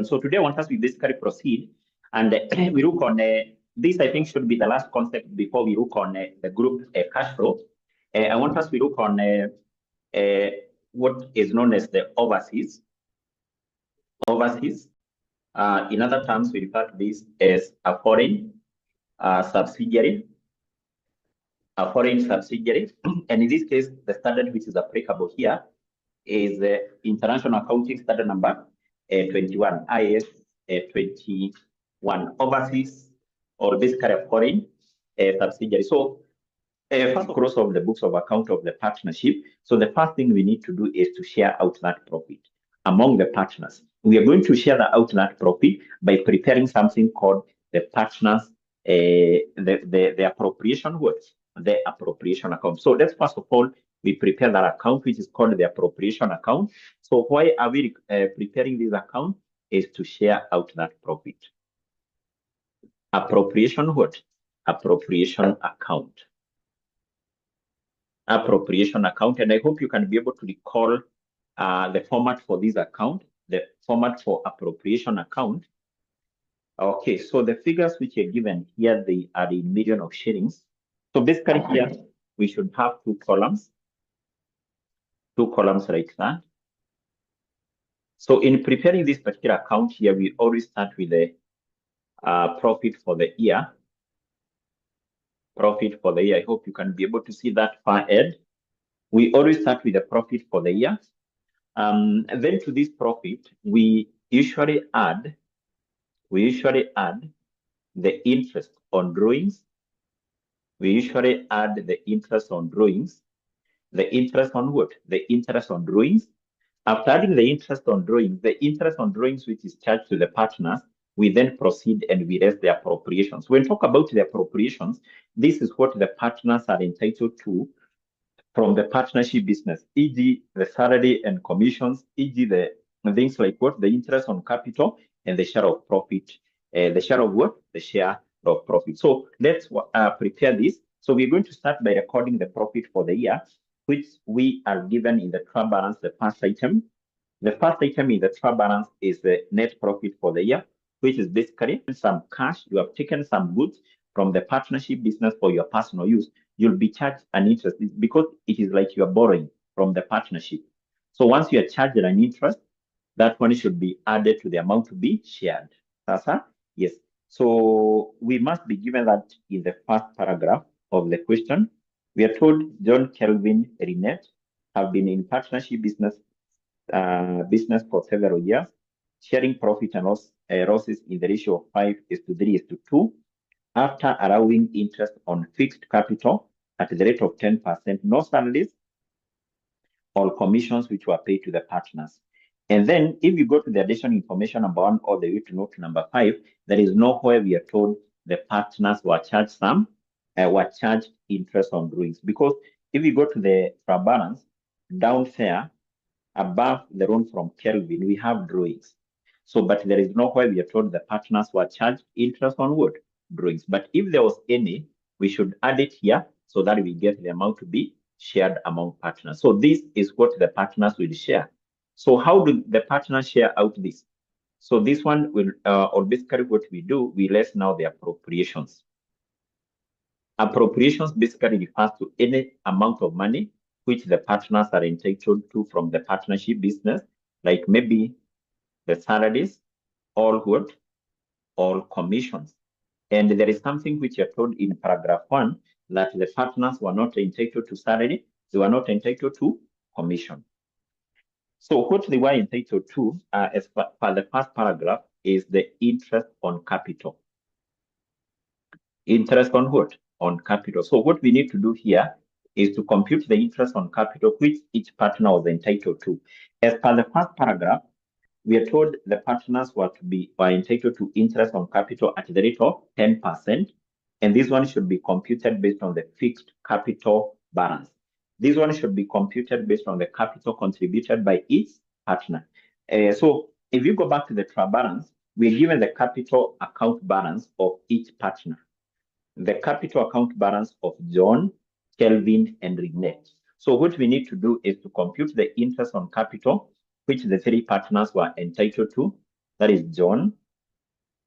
So today I want us to basically proceed and we look on this. I think should be the last concept before we look on the group cash flow. I want us to look on what is known as the overseas. Overseas, in other terms, we refer to this as a foreign subsidiary. A foreign subsidiary, and in this case, the standard which is applicable here is International Accounting Standard number 21, IS 21, overseas or basically a foreign subsidiary. So first across of the books of account of the partnership. So the first thing we need to do is to share out that profit among the partners. We are going to share out that profit by preparing something called the partners, the appropriation words, the appropriation account. So let's first of all, we prepare that account, which is called the appropriation account. So why are we preparing this account? Is to share out that profit. Appropriation what? Appropriation account. Appropriation account, and I hope you can be able to recall the format for this account, the format for appropriation account. Okay, so the figures which are given here, they are in million of shillings. So basically here, we should have two columns like that. So in preparing this particular account here, we always start with the profit for the year. Profit for the year. I hope you can be able to see that far ahead. We always start with the profit for the year. And then to this profit, we usually add the interest on drawings. We usually add the interest on drawings. The interest on what? The interest on drawings. After adding the interest on drawings, which is charged to the partners, we then proceed and we raise the appropriations. When we talk about the appropriations, this is what the partners are entitled to from the partnership business, e.g. the salary and commissions, e.g. the things like what? The interest on capital and the share of profit. The share of what? The share of profit. So let's prepare this. So we're going to start by recording the profit for the year, which we are given in the trial balance, the first item. The first item in the trial balance is the net profit for the year, which is basically some cash. You have taken some goods from the partnership business for your personal use. You'll be charged an interest because it is like you are borrowing from the partnership. So once you are charged an interest, that money should be added to the amount to be shared. Yes. So we must be given that in the first paragraph of the question. We are told John, Kelvin, Renette have been in partnership business for several years, sharing profit and losses in the ratio of 5:3:2, after allowing interest on fixed capital at the rate of 10%, no salaries or commissions which were paid to the partners. And then if you go to the additional information number 1 all the way to note number 5, there is nowhere we are told the partners were charged interest on drawings. Because if you go to the trial balance, down there, above the loan from Kelvin, we have drawings. So, but there is nowhere we are told the partners were charged interest on what? Drawings. But if there was any, we should add it here so that we get the amount to be shared among partners. So this is what the partners will share. So how do the partners share out this? So this one will, or basically what we do, we list now the appropriations. Appropriations basically refers to any amount of money which the partners are entitled to from the partnership business, like maybe the salaries, all what? All commissions. And there is something which you're told in paragraph 1 that the partners were not entitled to salary, they were not entitled to commission. So what they were entitled to, as per the first paragraph, is the interest on capital. Interest on what? On capital. So what we need to do here is to compute the interest on capital which each partner was entitled to. As per the first paragraph, we are told the partners were entitled to interest on capital at the rate of 10%, and this one should be computed based on the fixed capital balance. This one should be computed based on the capital contributed by each partner. So if you go back to the trial balance, we're given the capital account balance of each partner. The capital account balance of John, Kelvin, and Renette. So what we need to do is to compute the interest on capital which the three partners were entitled to, That is John,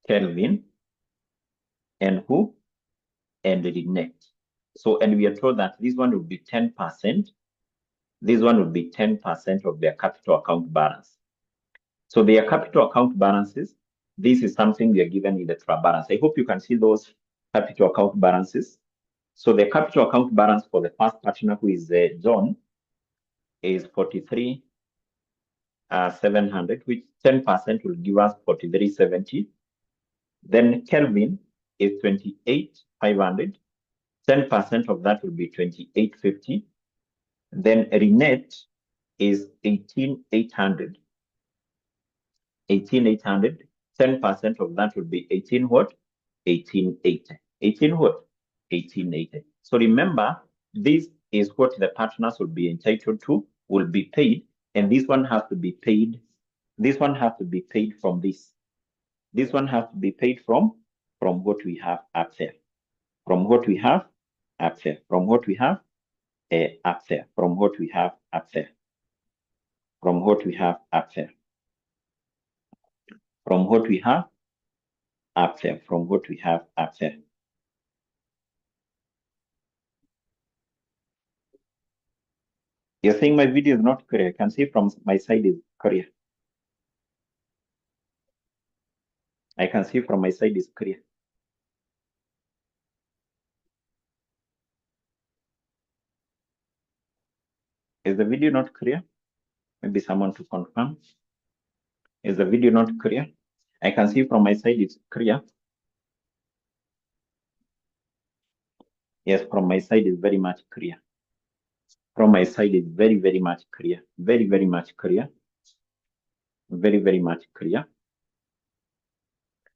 Kelvin, and who? And Lynette. So, and we are told that this one would be 10%. This one would be 10% of their capital account balance. So their capital account balances, this is something we are given in the trial balance. I hope you can see those capital account balances. So the capital account balance for the first partner, who is John, is 43,700, which 10% will give us 43,70. Then Kelvin is 28,500. 10% of that will be 28,50. Then Lynette is 18,800. 18,800. 10% of that will be 18 what? 1880. 18 what? 1880. So remember, this is what the partners will be entitled to, will be paid, and this one has to be paid. This one has to be paid from this. This one has to be paid from what we have up there. From what we have up there. From what we have up there. From what we have up there. From what we have up there. From what we have up there. From what we have up there. You're saying my video is not clear. I can see from my side is clear. I can see from my side is clear. Is the video not clear? Maybe someone to confirm. Is the video not clear? I can see from my side it's clear. Yes, from my side is very much clear. From my side is very, very much clear. Very, very much clear. Very, very much clear.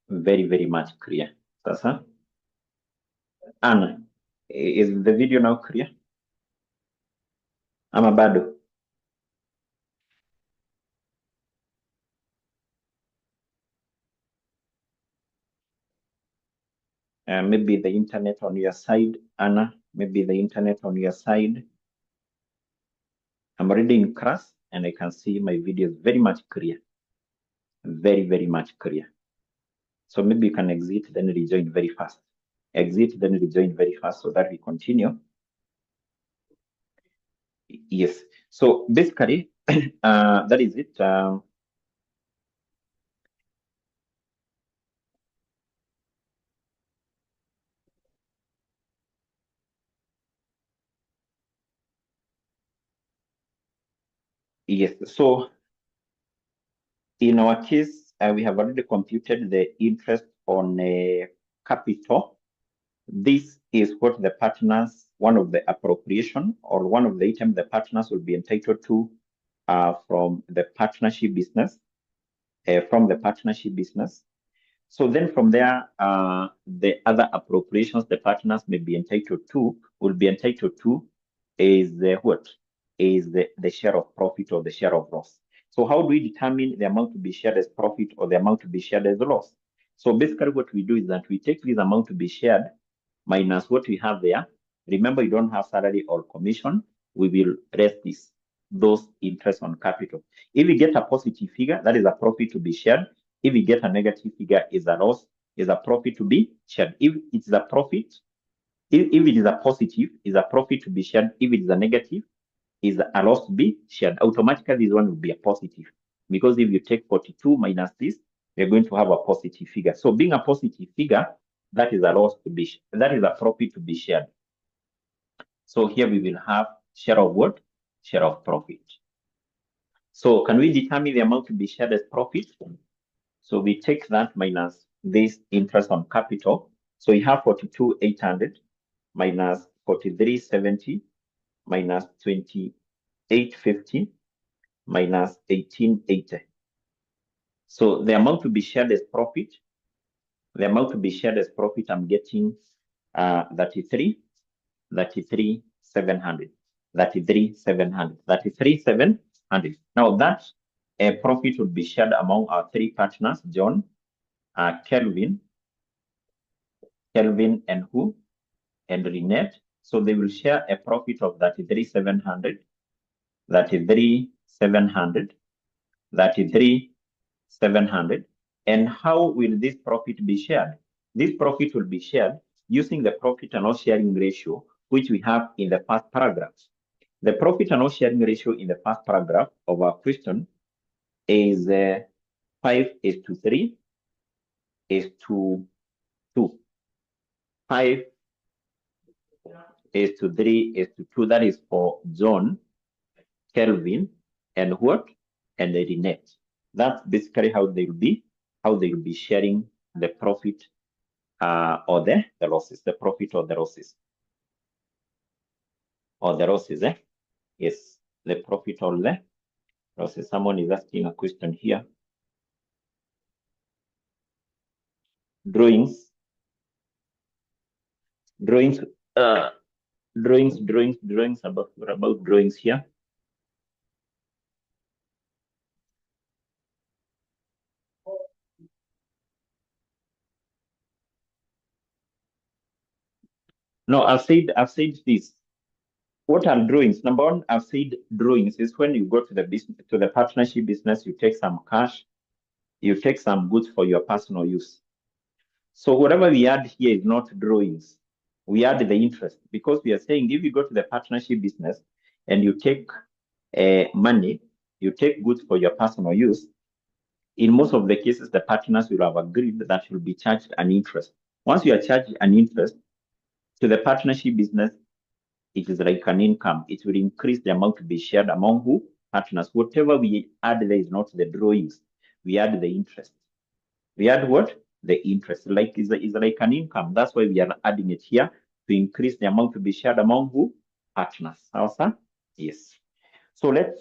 Very, very much clear. Sasa, Anna, is the video now clear? Ama bado? Maybe the internet on your side, Anna, maybe the internet on your side. I'm already in class and I can see my video is very much clear. Very, very much clear. So maybe you can exit, then rejoin very fast. Exit, then rejoin very fast so that we continue. Yes. So basically, that is it. Yes. So in our case, we have already computed the interest on capital. This is what the partners, one of the appropriation or one of the items the partners will be entitled to from the partnership business. So then from there, the other appropriations the partners may be entitled to, is what? Is the share of profit or the share of loss. So how do we determine the amount to be shared as profit or the amount to be shared as loss? So basically what we do is that we take this amount to be shared minus what we have there. Remember, you don't have salary or commission. We will rest those interest on capital. If we get a positive figure, that is a profit to be shared. If we get a negative figure, is a loss, is a profit to be shared. If it's a profit, if it is a positive, is a profit to be shared. If it is a negative, is a loss to be shared. Automatically, this one will be a positive. Because if you take 42 minus this, we're going to have a positive figure. So being a positive figure, that is a loss to be, that is a profit to be shared. So here we will have share of what? Share of profit. So can we determine the amount to be shared as profit? So we take that minus this interest on capital. So we have 42,800 minus 43,70 minus 28,50 minus 18,80. So the amount to be shared as profit, I'm getting 33,700. Now that profit will be shared among our three partners, John, Kelvin, and who? And Lynette. So they will share a profit of 33,700, 33,700, And how will this profit be shared? This profit will be shared using the profit and loss sharing ratio, which we have in the first paragraph. The profit and loss sharing ratio in the first paragraph of our question is 5:3 is to 2. 5:3 is to 2. That is for John, Kelvin, and what? And Lynette. That's basically how they will be sharing the profit or the losses, the profit or the losses. Or the losses, eh? Yes, the profit or the losses. Someone is asking a question here. Drawings about drawings here. No, I've said this. What are drawings? Number one, I've said drawings is when you go to the business, to the partnership business, you take some cash, you take some goods for your personal use. So whatever we add here is not drawings. We add the interest because we are saying if you go to the partnership business and you take money, you take goods for your personal use, in most of the cases, the partners will have agreed that you'll be charged an interest. Once you are charged an interest to the partnership business, it is like an income. It will increase the amount to be shared among who? Partners. Whatever we add there is not the drawings. We add the interest. We add what? The interest. Like is like an income. That's why we are adding it here to increase the amount to be shared among who? Partners. Awesome? Yes. So let's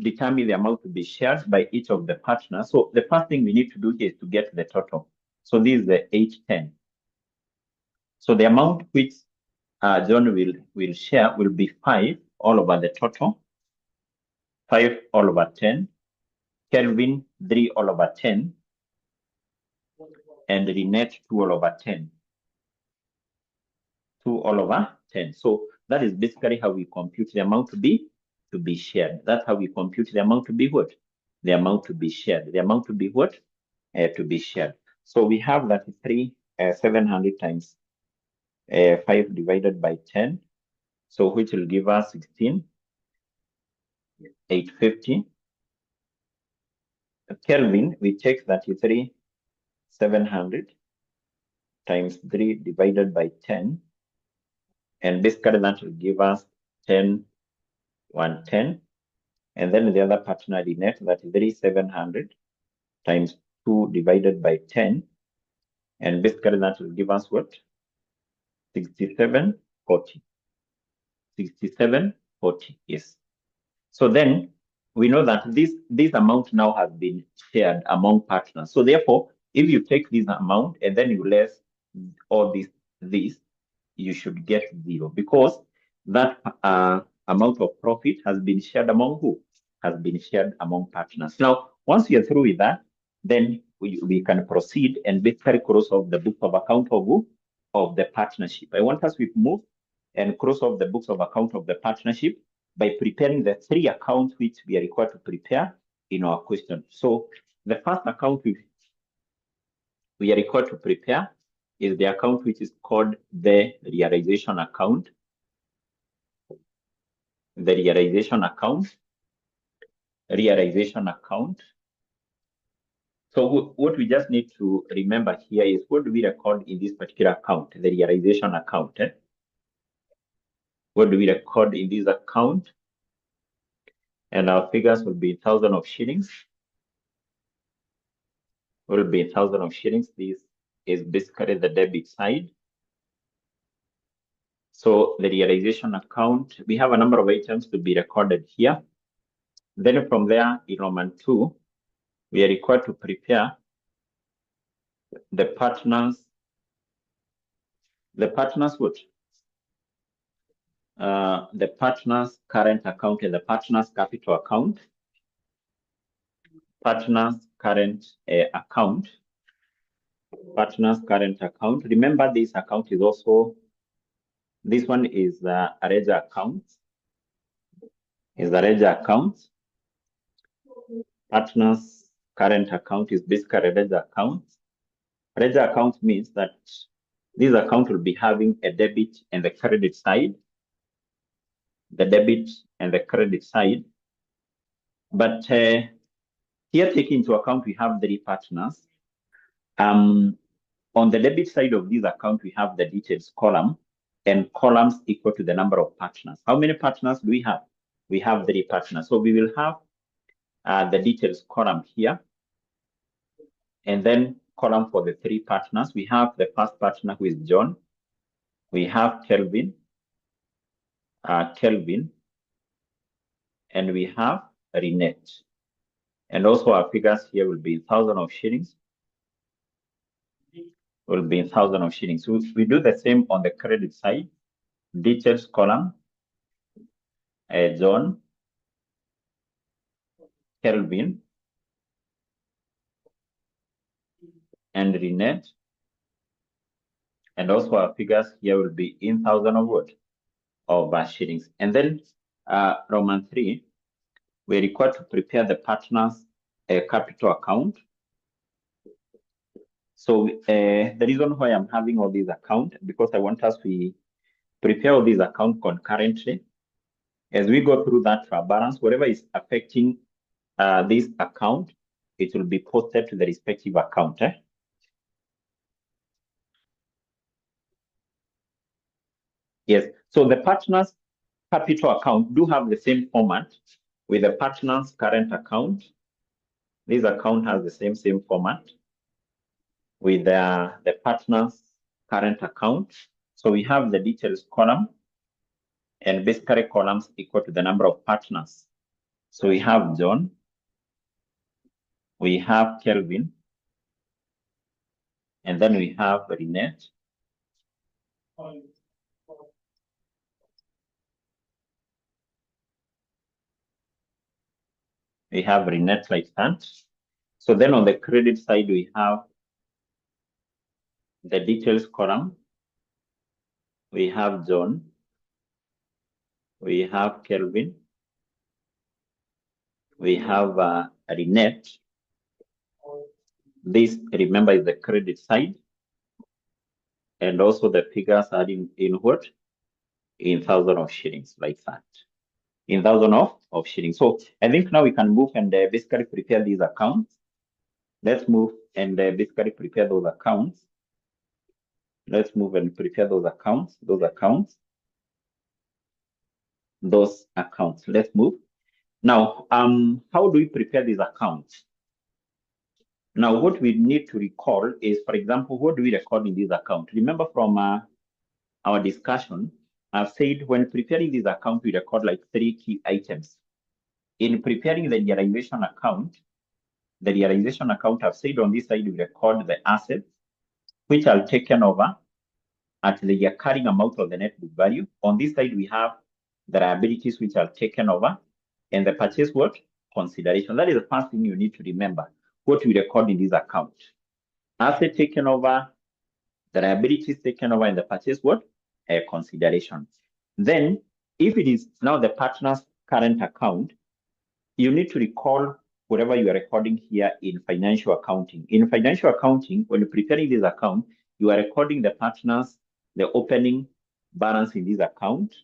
determine the amount to be shared by each of the partners. So the first thing we need to do here is to get the total. So this is the 810. So the amount which John will share will be 5 all over the total, 5 all over 10, Kelvin 3 all over 10, and Lynette 2 all over 10. 2 all over 10. So that is basically how we compute the amount to be shared. That's how we compute the amount to be what? The amount to be shared. The amount to be what? To be shared. So we have that 700 times 5 divided by 10. So which will give us 16, 850. Kelvin, we take 700 times 3 divided by 10. And basically that will give us 10, 110. And then the other partner Lynette, that is 700 times 2 divided by 10. And basically that will give us what? 6740. 6740, yes. So then we know that this amount now has been shared among partners. So therefore, if you take this amount and then you less all this, you should get 0 because that amount of profit has been shared among who? Has been shared among partners. Now, once you're through with that, then we can proceed and basically cross off the book of account of who? Of the partnership. I want us to move and cross off the books of account of the partnership by preparing the 3 accounts which we are required to prepare in our question. So the first account we are required to prepare is the account which is called the realization account. The realization account. Realization account. So what we just need to remember here is what do we record in this particular account, the realization account. What do we record in this account? And our figures will be 1,000 of shillings. Will be 1,000 of shillings. This is basically the debit side. So the realization account, we have a number of items to be recorded here. Then from there, in Roman 2, we are required to prepare the partners. The partners what? The partners current account and the partners capital account. Partners current account. Partners current account. Remember, this account is also, this one is a ledger account. Is a ledger account. Partners current account is basically ledger account. Ledger account means that this account will be having a debit and the credit side. The debit and the credit side. But here, taking into account, we have 3 partners. On the debit side of this account, we have the details column and columns equal to the number of partners. How many partners do we have? We have 3 partners. So we will have the details column here. And then column for the 3 partners. We have the first partner who is John. We have Kelvin, and we have Renette. And also our figures here will be in thousands of shillings. Will be in thousands of shillings. So we do the same on the credit side. Details column, John, Kelvin, and Renette. And also our figures here will be in thousands of what? Of shillings. And then Roman 3, we're required to prepare the partners capital account. So the reason why I'm having all these accounts, because I want us to prepare all these accounts concurrently. As we go through that trial balance, whatever is affecting this account, it will be posted to the respective account. Yes, so the partners capital account do have the same format with the partners current account. This account has the same format with the partners current account. So we have the details column and basically columns equal to the number of partners. So we have John, we have Kelvin, and then we have Renette. We have Renette like that. So then on the credit side, we have the details column. We have John. We have Kelvin. We have Renette. This, remember, is the credit side. And also the figures are in what? In thousands of shillings, like that. In thousands of shillings. So I think now we can move and basically prepare these accounts. Let's move and basically prepare those accounts. Let's move and prepare those accounts. Let's move. Now, how do we prepare these accounts? Now, what we need to recall is, for example, what do we record in this account? Remember from our discussion, I've said when preparing this account, we record like 3 key items. In preparing the realization account, I've said on this side, we record the assets, which are taken over at the carrying amount of the net book value. On this side, we have the liabilities, which are taken over, and the purchase what? Consideration. That is the first thing you need to remember, what we record in this account. Asset taken over, the liabilities taken over, and the purchase what? Consideration. Then, if it is now the partner's current account, you need to recall whatever you are recording here in financial accounting. In financial accounting, when you're preparing this account, you are recording the partners, the opening balance in this account,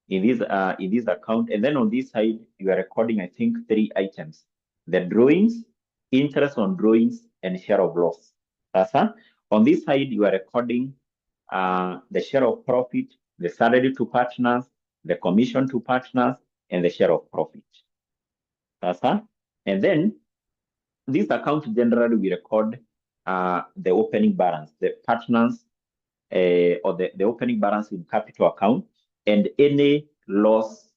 in this account, and then on this side, you are recording, I think, 3 items: the drawings, interest on drawings, and share of loss. On this side, you are recording the share of profit, the salary to partners, the commission to partners, and the share of profit. And then this account generally we record the opening balance, the partners or the opening balance in capital account, and any loss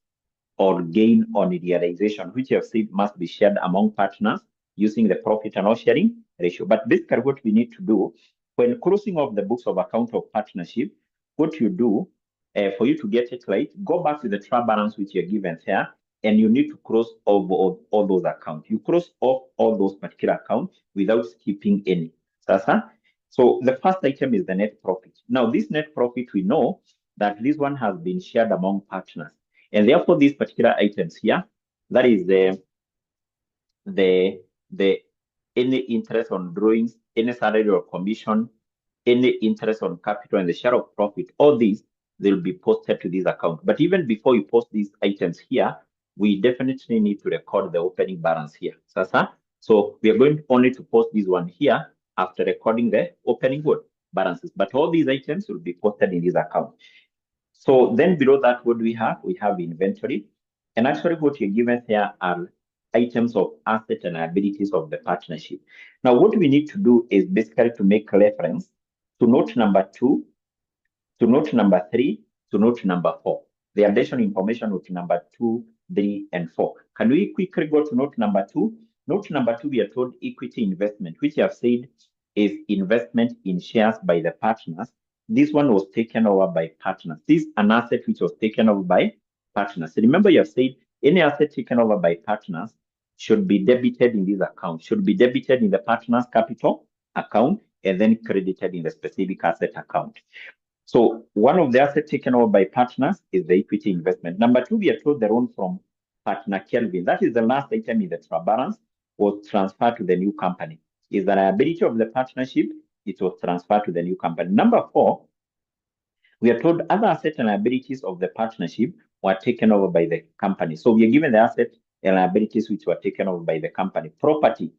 or gain on realization, which you have said must be shared among partners using the profit and loss sharing ratio. But basically what we need to do when closing of the books of account of partnership, what you do for you to get it right, go back to the trial balance which you're given here, and you need to cross all those accounts. You cross off all those particular accounts without skipping any. So the first item is the net profit. Now, this net profit, we know that this one has been shared among partners. And therefore, these particular items here, that is the any interest on drawings, any salary or commission, any interest on capital and the share of profit, all these, they'll be posted to this account. But even before you post these items here, we definitely need to record the opening balance here. So we are going only to post this one here after recording the opening balances. But all these items will be posted in this account. So then below that, what do we have? We have inventory. And actually what you're given here are items of assets and liabilities of the partnership. Now, what we need to do is basically to make reference to note number 2, to note number 3, to note number 4. The additional information note number 2, 3, and 4. Can we quickly go to note number 2? Note number 2, we are told equity investment, which you have said is investment in shares by the partners. This one was taken over by partners. This is an asset which was taken over by partners. So remember, you have said any asset taken over by partners should be debited in this account, should be debited in the partner's capital account, and then credited in the specific asset account. So one of the assets taken over by partners is the equity investment. Number 2, we are told the loan from partner Kelvin. That is the last item in the trial balance, was transferred to the new company. Is the liability of the partnership, it was transferred to the new company. Number 4, we are told other assets and liabilities of the partnership were taken over by the company. So we are given the assets and liabilities which were taken over by the company. Property,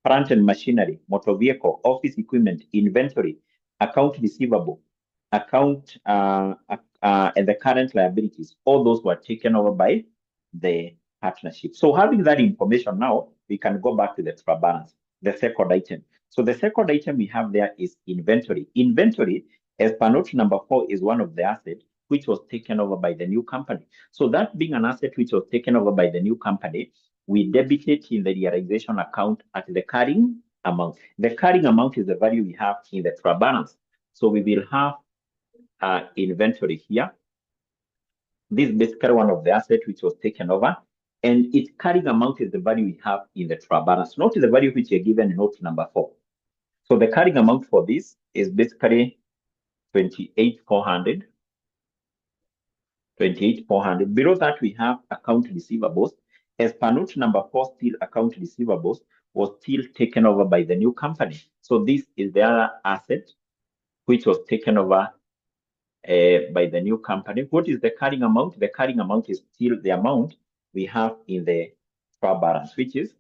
plant and machinery, motor vehicle, office equipment, inventory, account receivable, account and the current liabilities, all those were taken over by the partnership. So having that information now, we can go back to the trial balance, the second item. So the second item we have there is inventory. Inventory, as per note number 4, is one of the assets which was taken over by the new company. So that being an asset which was taken over by the new company, we debit it in the realization account at the carrying amount. The carrying amount is the value we have in the trial balance. So we will have inventory here. This is basically one of the assets which was taken over, and its carrying amount is the value we have in the trial balance. Note the value which is given in note number 4. So the carrying amount for this is basically 28,400. 28,400. Below that, we have account receivables. As per note number 4, still account receivables was still taken over by the new company. So this is the other asset which was taken over by the new company. What is the carrying amount? The carrying amount is still the amount we have in the trial balance, which is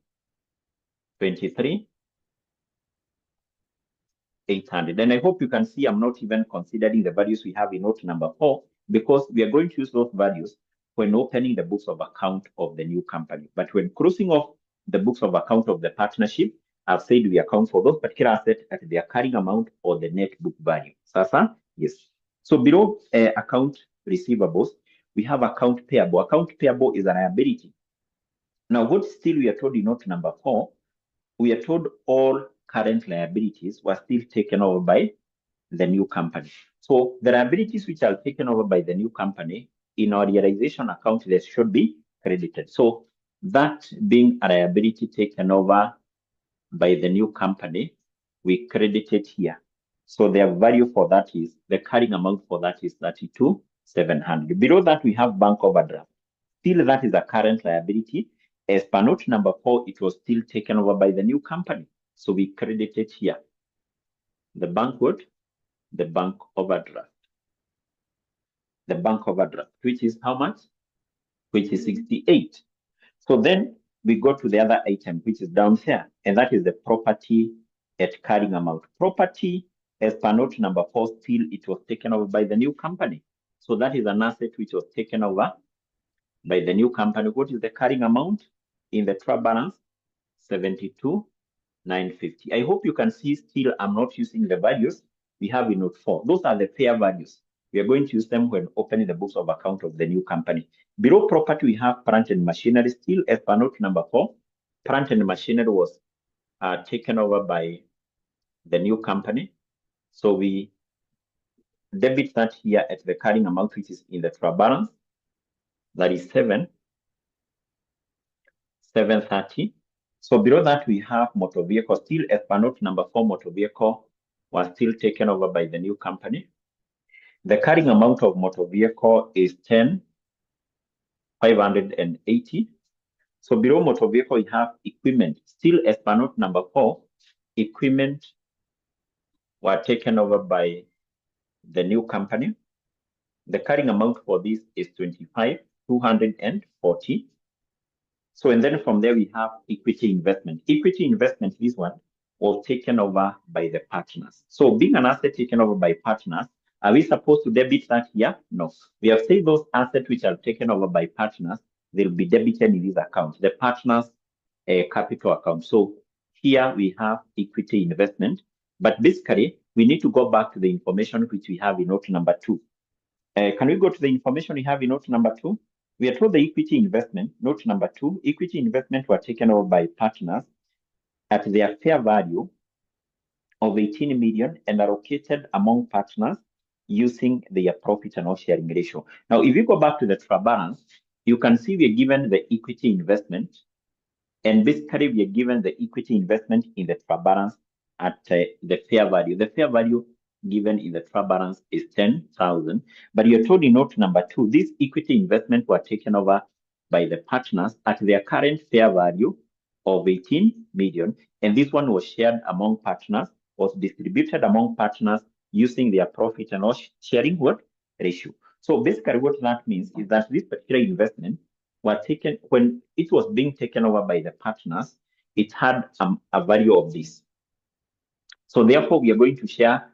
23,800. And I hope you can see I'm not even considering the values we have in note number 4, because we are going to use those values when opening the books of account of the new company. But when crossing off the books of account of the partnership, I've said we account for those particular assets at their carrying amount or the net book value. Sasa? Yes. So below account receivables, we have account payable. Account payable is a liability. Now, what still we are told in note number 4, we are told all current liabilities were still taken over by the new company. So the liabilities which are taken over by the new company, in our realization account, they should be credited. So that being a liability taken over by the new company, we credit it here. So the value for that is, the carrying amount for that is 32,700. Below that, we have bank overdraft. Still, that is a current liability. As per note number 4, it was still taken over by the new company. So we credit it here. The bank what? The bank overdraft. The bank overdraft, which is how much? Which is 68. So then we go to the other item, which is down here, and that is the property at carrying amount. Property, as per note number 4, still it was taken over by the new company. So that is an asset which was taken over by the new company. What is the carrying amount in the trial balance? 72,950. I hope you can see still I'm not using the values we have in note 4. Those are the fair values. We are going to use them when opening the books of account of the new company. Below property, we have plant and machinery. Still, as per note number 4, plant and machinery was taken over by the new company. So we debit that here at the carrying amount, which is in the trial balance. That is 730. So below that, we have motor vehicle. Still, as per note number 4, motor vehicle was still taken over by the new company. The carrying amount of motor vehicle is 10,580. So below motor vehicle, we have equipment. Still, as per note number 4, equipment were taken over by the new company. The carrying amount for this is 25,240. So, and then from there we have equity investment. Equity investment, this one was taken over by the partners. So being an asset taken over by partners, are we supposed to debit that here? No. We have said those assets which are taken over by partners, they'll be debited in this account, the partners capital account. So here we have equity investment, but basically we need to go back to the information which we have in note number 2. Can we go to the information we have in note number 2? We are told the equity investment, note number 2, equity investment were taken over by partners at their fair value of 18 million and allocated among partners using their profit and loss sharing ratio. Now, if you go back to the trial balance, you can see we are given the equity investment, and basically we are given the equity investment in the trial balance at the fair value. The fair value given in the trial balance is 10,000, but you're told in note number 2, this equity investment were taken over by the partners at their current fair value of 18 million, and this one was shared among partners, was distributed among partners using their profit and loss sharing ratio. So basically what that means is that this particular investment were taken, when it was being taken over by the partners, it had a value of this. So therefore, we are going to share,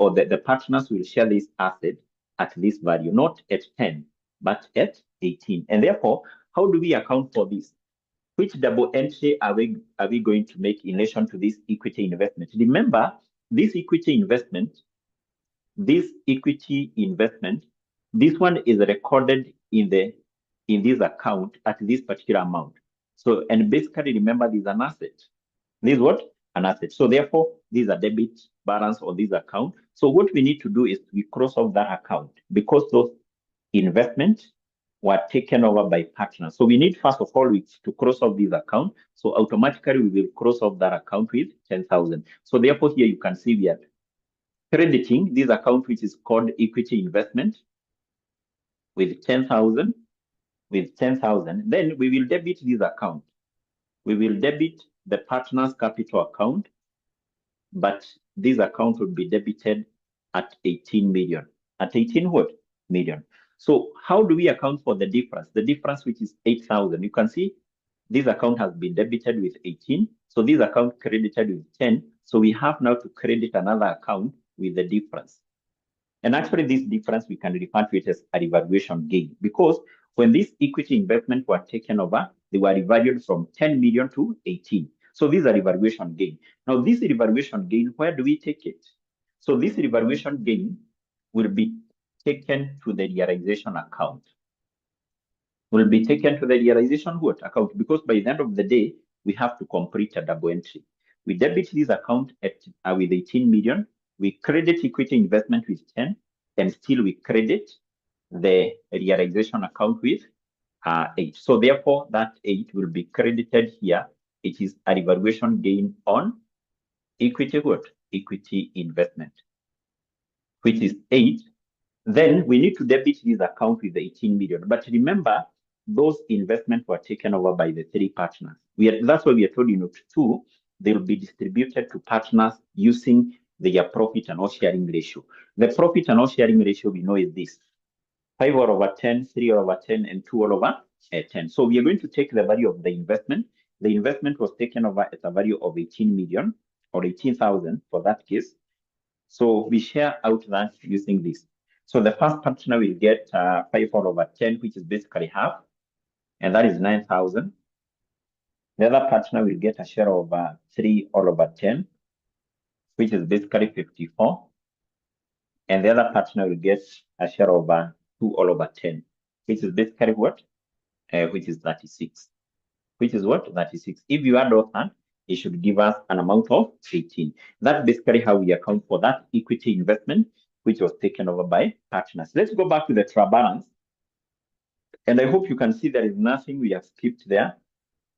or the partners will share this asset at this value, not at 10, but at 18. And therefore, how do we account for this? Which double entry are we going to make in relation to this equity investment? Remember, this equity investment, this one is recorded in this account at this particular amount. So, and basically remember, this is an asset. This is what? An asset. So therefore, these are debit balance on this account. So what we need to do is we cross off that account because those investments were taken over by partners. So we need, first of all, to cross off this account. So automatically we will cross off that account with 10,000. So therefore here you can see we are crediting this account, which is called equity investment, with 10,000, Then we will debit this account. We will debit the partner's capital account, but this account will be debited at 18 million. At 18 what? Million. So how do we account for the difference? The difference, which is 8,000. You can see this account has been debited with 18. So this account credited with 10. So we have now to credit another account with the difference. And actually this difference, we can refer to it as a revaluation gain, because when this equity investment were taken over, they were revalued from 10 million to 18. So this is a revaluation gain. Now this revaluation gain, where do we take it? So this revaluation gain will be taken to the realization account. Will be taken to the realization what account? Because by the end of the day, we have to complete a double entry. We debit this account with 18 million. We credit equity investment with 10, and still we credit the realization account with 8. So therefore, that 8 will be credited here. It is a revaluation gain on equity what? Equity investment, which is 8. Then we need to debit this account with the 18 million. But remember, those investments were taken over by the 3 partners. That's why we are told in note 2, they will be distributed to partners using their profit and loss sharing ratio. The profit and loss sharing ratio we know is this: 5 all over 10, 3 all over 10, and 2 all over 10. So we are going to take the value of the investment. The investment was taken over at a value of 18 million or 18,000 for that case. So we share out that using this. So the first partner will get 5 all over 10, which is basically half, and that is 9,000. The other partner will get a share of 3 all over 10, which is basically 54. And the other partner will get a share of 2 all over 10, which is basically what? Which is 36. Which is what? 36. If you add all that, it should give us an amount of 18. That's basically how we account for that equity investment, which was taken over by partners. Let's go back to the trial balance. And I hope you can see there is nothing we have skipped there.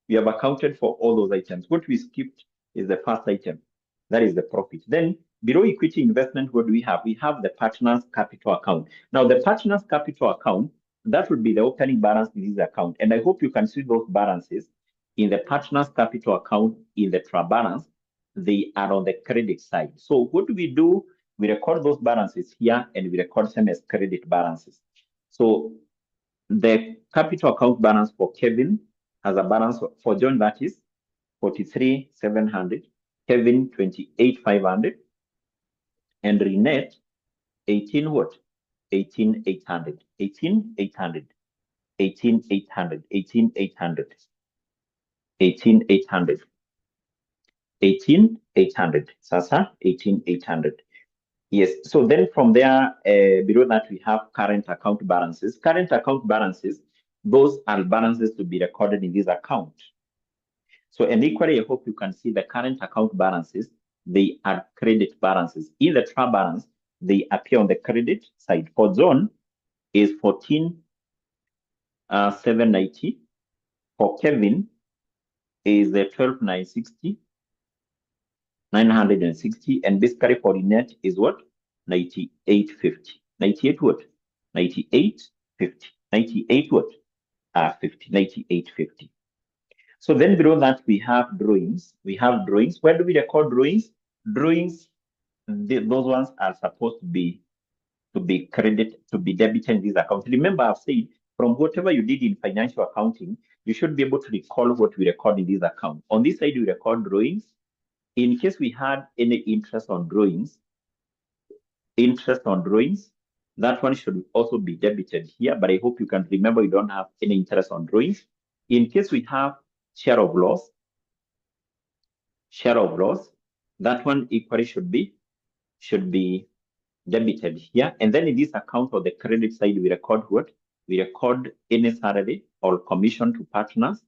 We have accounted for all those items. What we skipped is the first item. That is the profit. Then below equity investment, what do we have? We have the partner's capital account. Now, the partner's capital account That would be the opening balance in this account. And I hope you can see those balances in the partner's capital account in the trial balance. They are on the credit side. So what do? We record those balances here and we record them as credit balances. So the capital account balance for Kevin has a balance for John, that is 43,700, Kevin 28,500, and Renette 18 what? 18,800, 18,800, 18,800, 18,800, 18,800, 18,800. Sasa 18,800. Yes. So then from there, below that we have current account balances. Current account balances, those are balances to be recorded in this account. So, and equally, I hope you can see the current account balances. They are credit balances. In the trial balance, they appear on the credit side. For John is 14,790. For Kevin is 12,960, 960, and basically for the net is what? 98.50. 98 what? 98.50. 98 what? 50. 98.50. So then below that we have drawings. We have drawings. Where do we record drawings? Drawings, those ones are supposed to be debited in this account. Remember, I've said from whatever you did in financial accounting, you should be able to recall what we record in this account. On this side, we record drawings. In case we had any interest on drawings, that one should also be debited here. But I hope you can remember you don't have any interest on drawings. In case we have share of loss, that one equally should be debited here. And then in this account on the credit side, we record what? We record any salary or commission to partners.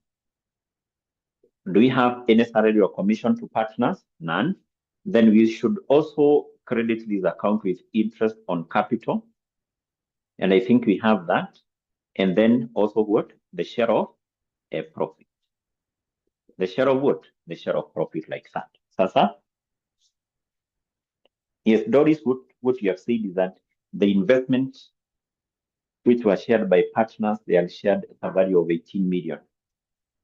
Do we have any salary or commission to partners? None. Then we should also credit this account with interest on capital. And I think we have that. And then also what? The share of a profit. The share of what? The share of profit, like that. Sasa? Yes, Doris, what you have said is that the investment which were shared by partners, they are shared at a value of 18 million.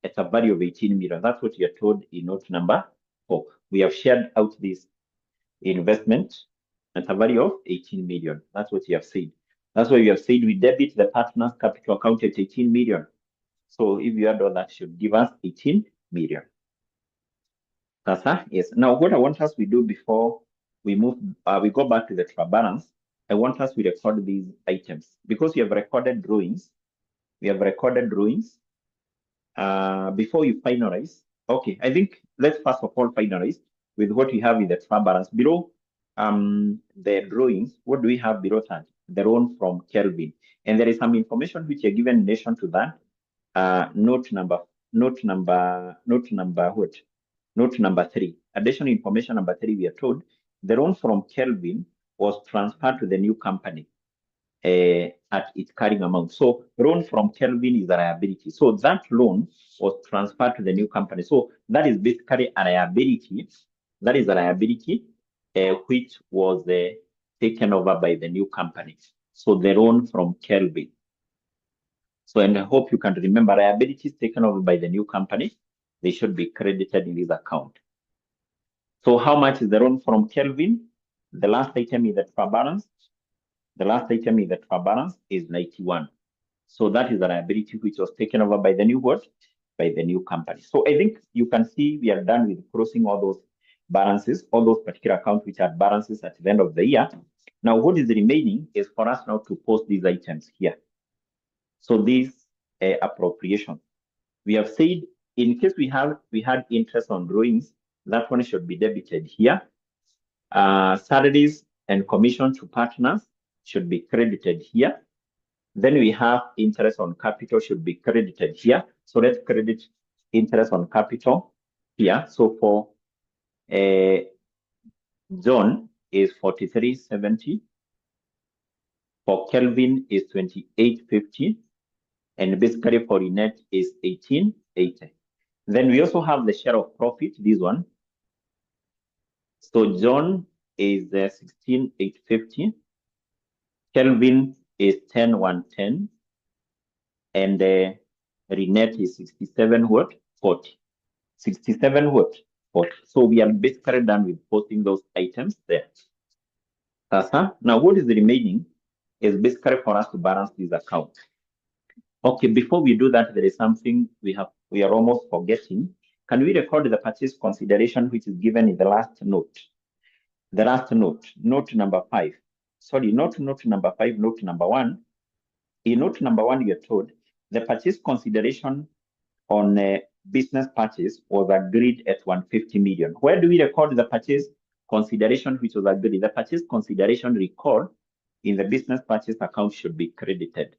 At a value of 18 million. That's what you are told in note number 4. We have shared out this investment at a value of 18 million. That's what you have said. That's why you have said we debit the partner's capital account at 18 million. So if you add all that, should give us 18 million. Yes. Now, what I want us to do before we move, we go back to the trial balance, I want us to record these items because we have recorded drawings. Before you finalize. Okay, I think let's first of all finalize with what we have in the trial balance. Below the drawings, what do we have below that? The loan from Kelvin. And there is some information which are given in relation to that. Note number 3. Additional information number 3, we are told the loan from Kelvin was transferred to the new company at its carrying amount. So loan from Kelvin is a liability. So that loan was transferred to the new company. So that is basically a liability. That is a liability which was taken over by the new company. So the loan from Kelvin. So, and I hope you can remember liabilities taken over by the new company. They should be credited in this account. So how much is the loan from Kelvin? The last item in the trial balance. The last item in the trial balance is 91. So that is the liability which was taken over by the new what? By the new company. So I think you can see we are done with crossing all those balances, all those particular accounts which are balances at the end of the year. Now what is remaining is for us now to post these items here. So these appropriation. We have said in case we had interest on drawings, that one should be debited here. Salaries and commission to partners should be credited here. Then we have interest on capital should be credited here. So let's credit interest on capital here. So for John is 43.70. For Kelvin is 28.50. And basically for the net is 18.80. Then we also have the share of profit, this one. So John is 16.850. Kelvin is 10.110. and renet is 67 what? 40. 67 what? 40. So we are basically done with posting those items there. Now what is the remaining is basically for us to balance this account. Okay, before we do that, there is something we are almost forgetting. Can we record the purchase consideration which is given in the last note? The last note, note number 5. Sorry, not note number 5, note number 1. In note number 1, you're told the purchase consideration on a business purchase was agreed at 150 million. Where do we record the purchase consideration which was agreed? The purchase consideration record in the business purchase account should be credited.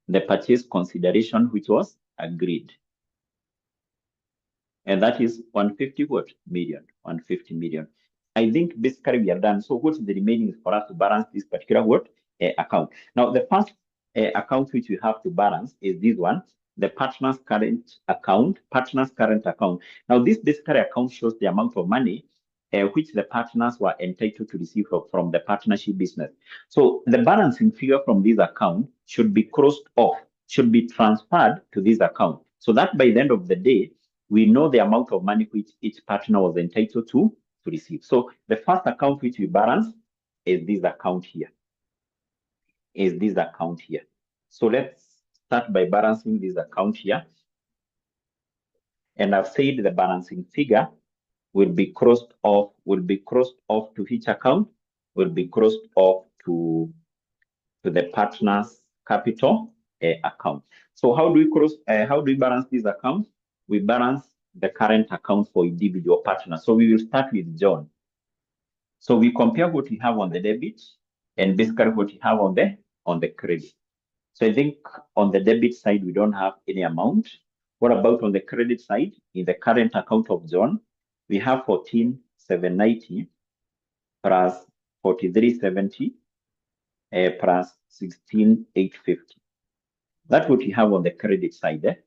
The purchase consideration which was agreed. And that is 150 what? Million. 150 million. I think basically we are done. So what is the remaining is for us to balance this particular what? Account. Now the first account which we have to balance is this one, the partner's current account. Partner's current account. Now this basically account shows the amount of money which the partners were entitled to receive from the partnership business. So the balancing figure from this account should be crossed off, should be transferred to this account. So that by the end of the day, we know the amount of money which each partner was entitled to receive. So the first account which we balance is this account here. Is this account here. So let's start by balancing this account here. And I've said the balancing figure will be crossed off to which account? Will be crossed off to the partner's capital account. So how do we balance this account? We balance the current account for individual partners. So we will start with John. So we compare what we have on the debit and basically what we have on the credit. So I think on the debit side, we don't have any amount. What about on the credit side? In the current account of John, we have 14,790 plus 4370 plus 16,850. That's what we have on the credit side.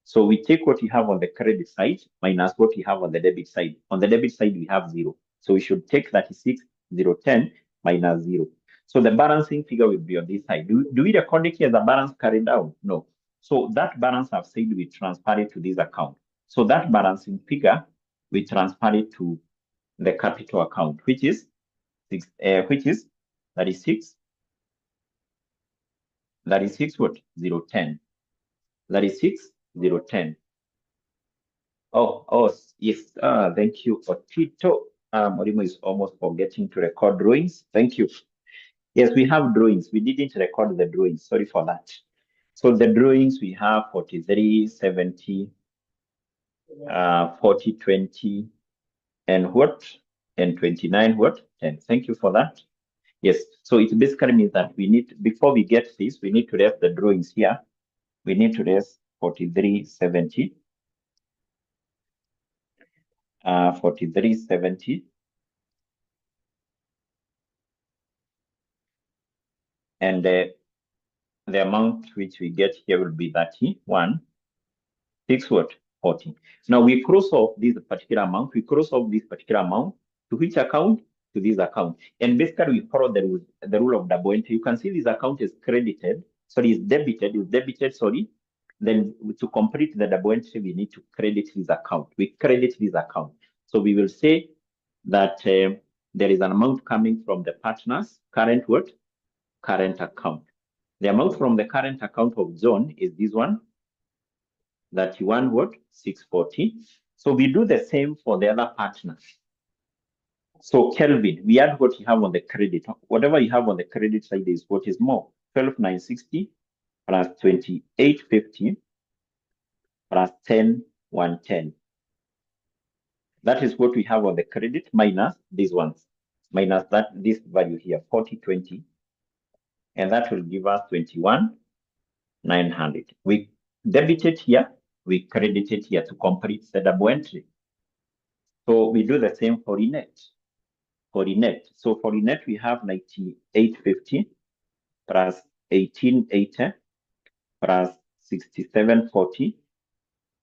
So we take what we have on the credit side minus what we have on the debit side. On the debit side, we have 0. So we should take 36,010 minus 0. So the balancing figure will be on this side. Do we record it here as a balance carried out? No. So that balance I've said we transfer it to this account. So that balancing figure, we transfer it to the capital account, which is 36 what? 010. 36,010. Oh, yes. Thank you, Otito. Morimo is almost forgetting to record drawings. Thank you. Yes, we have drawings. We didn't record the drawings. Sorry for that. So the drawings we have 4370, 4020, and what? And 29 what? 10. Thank you for that. Yes. So it basically means that we need, before we get this, we need to raise the drawings here. We need to raise 4370. 4370. And the amount which we get here will be 31, 6 what? 40. Now we cross off this particular amount. We cross off this particular amount to which account? To this account. And basically we follow the rule of double entry. You can see this account is credited. Sorry, it's debited, sorry. Then to complete the double entry, we need to credit this account. We credit this account. So we will say that there is an amount coming from the partner's current what? Current account. The amount from the current account of John is this one, 31 what? 640. So we do the same for the other partners. So Kelvin, we add what you have on the credit. Whatever you have on the credit side is what is more. 12,960 plus 2850 plus 10,110. That is what we have on the credit minus these ones. Minus this value here, 4020. And that will give us 21,900. We debited here, we credited here to complete the double entry. So we do the same for Inet. So for Inet, we have 9850 plus 1880 plus 6740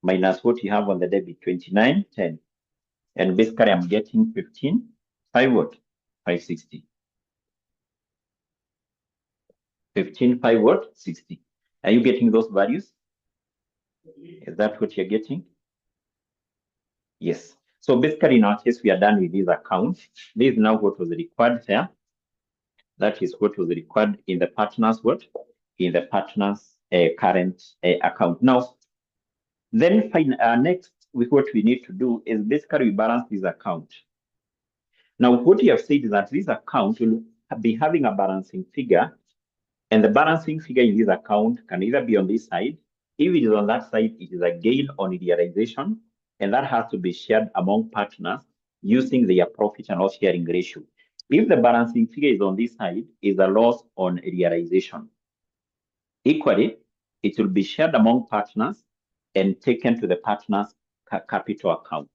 minus what you have on the debit, 2910. And basically, I'm getting 15,5 what? 560. 15,5 what? 60. Are you getting those values? Is that what you're getting? Yes. So basically in our case, we are done with this account. This is now what was required here. That is what was required in the partner's what? In the partner's current account. Now, then next, what we need to do is basically we balance this account. Now, what you have said is that this account will be having a balancing figure, and the balancing figure in this account can either be on this side. If it is on that side, it is a gain on realization, and that has to be shared among partners using their profit and loss sharing ratio. If the balancing figure is on this side, is a loss on realization. Equally, it will be shared among partners and taken to the partners' capital account.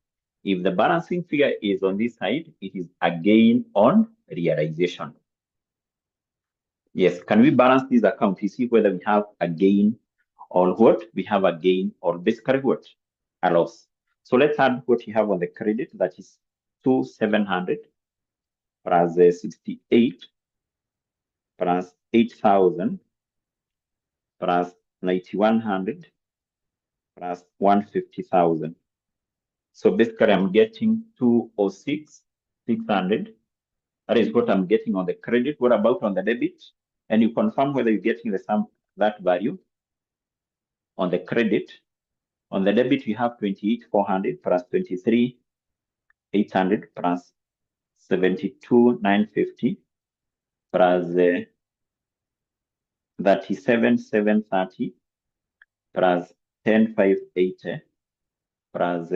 If the balancing figure is on this side, it is a gain on realization. Yes, can we balance this account to see whether we have a gain or what? We have a gain or basically what? A loss. So let's add what you have on the credit, that is 2,700 plus 68 plus 8,000 plus 9,100 plus 150,000. So basically I'm getting 206,600. That is what I'm getting on the credit. What about on the debit? And you confirm whether you're getting the sum, that value on the credit. On the debit, you have 28,400 plus 23,800 plus 72,950 plus 37,730 plus 10,580 plus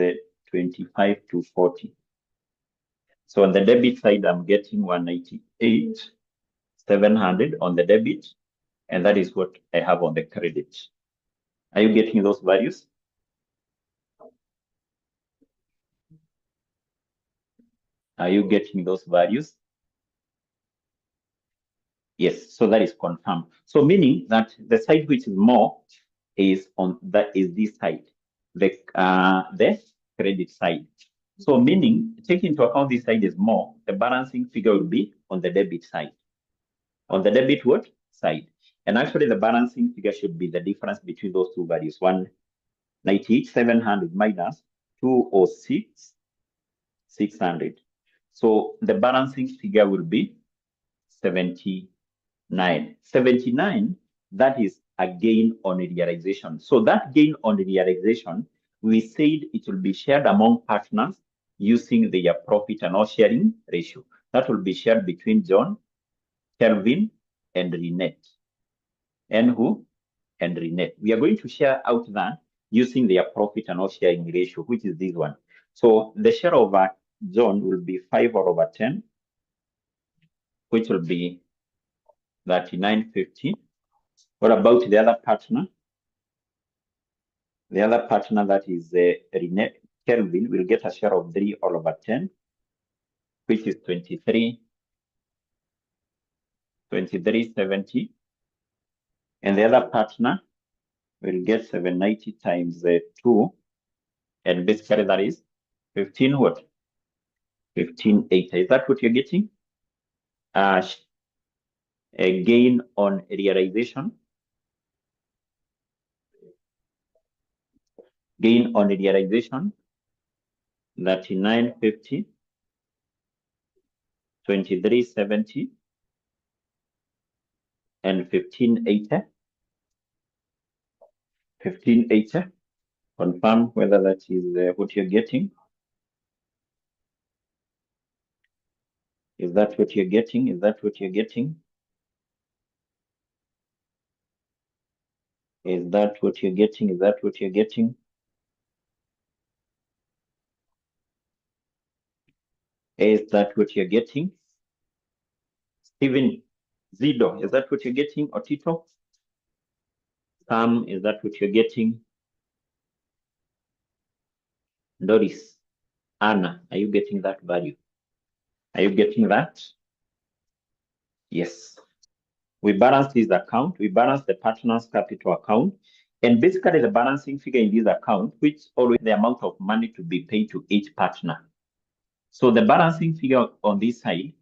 25,240. So on the debit side, I'm getting 198,700 on the debit, and that is what I have on the credit. Are you getting those values? Are you getting those values? Yes, so that is confirmed. So meaning that the side which is more is on that is this side, the credit side. So meaning, taking into account this side is more, the balancing figure will be on the debit side. On the debit what? Side. And actually the balancing figure should be the difference between those two values. 198,700 minus 206,600. So the balancing figure will be 79. 79, that is a gain on realization. So that gain on realization, we said it will be shared among partners using their profit and loss sharing ratio. That will be shared between John, Kelvin, and Renette. And who? And Renette. We are going to share out that using their profit and loss sharing ratio, which is this one. So the share of John will be 5 over 10, which will be 39.50. What about the other partner? The other partner, that is Renette, Kelvin, will get a share of 3 over 10, which is 23.70. And the other partner will get 790 times 2. And basically that is 15 what? 1580. Is that what you're getting? A gain on realization. Gain on realization, 39.50, 23.70, and 1580. 1580. Confirm whether that is what you're getting. Is that what you're getting? Is that what you're getting? Is that what you're getting? Is that what you're getting? Is that what you're getting? Steven, Zido, is that what you're getting? Or Tito? Sam, is that what you're getting? Doris, Anna, are you getting that value? Are you getting that? Yes. We balance this account. We balance the partner's capital account. And basically the balancing figure in this account, which always the amount of money to be paid to each partner. So the balancing figure on this side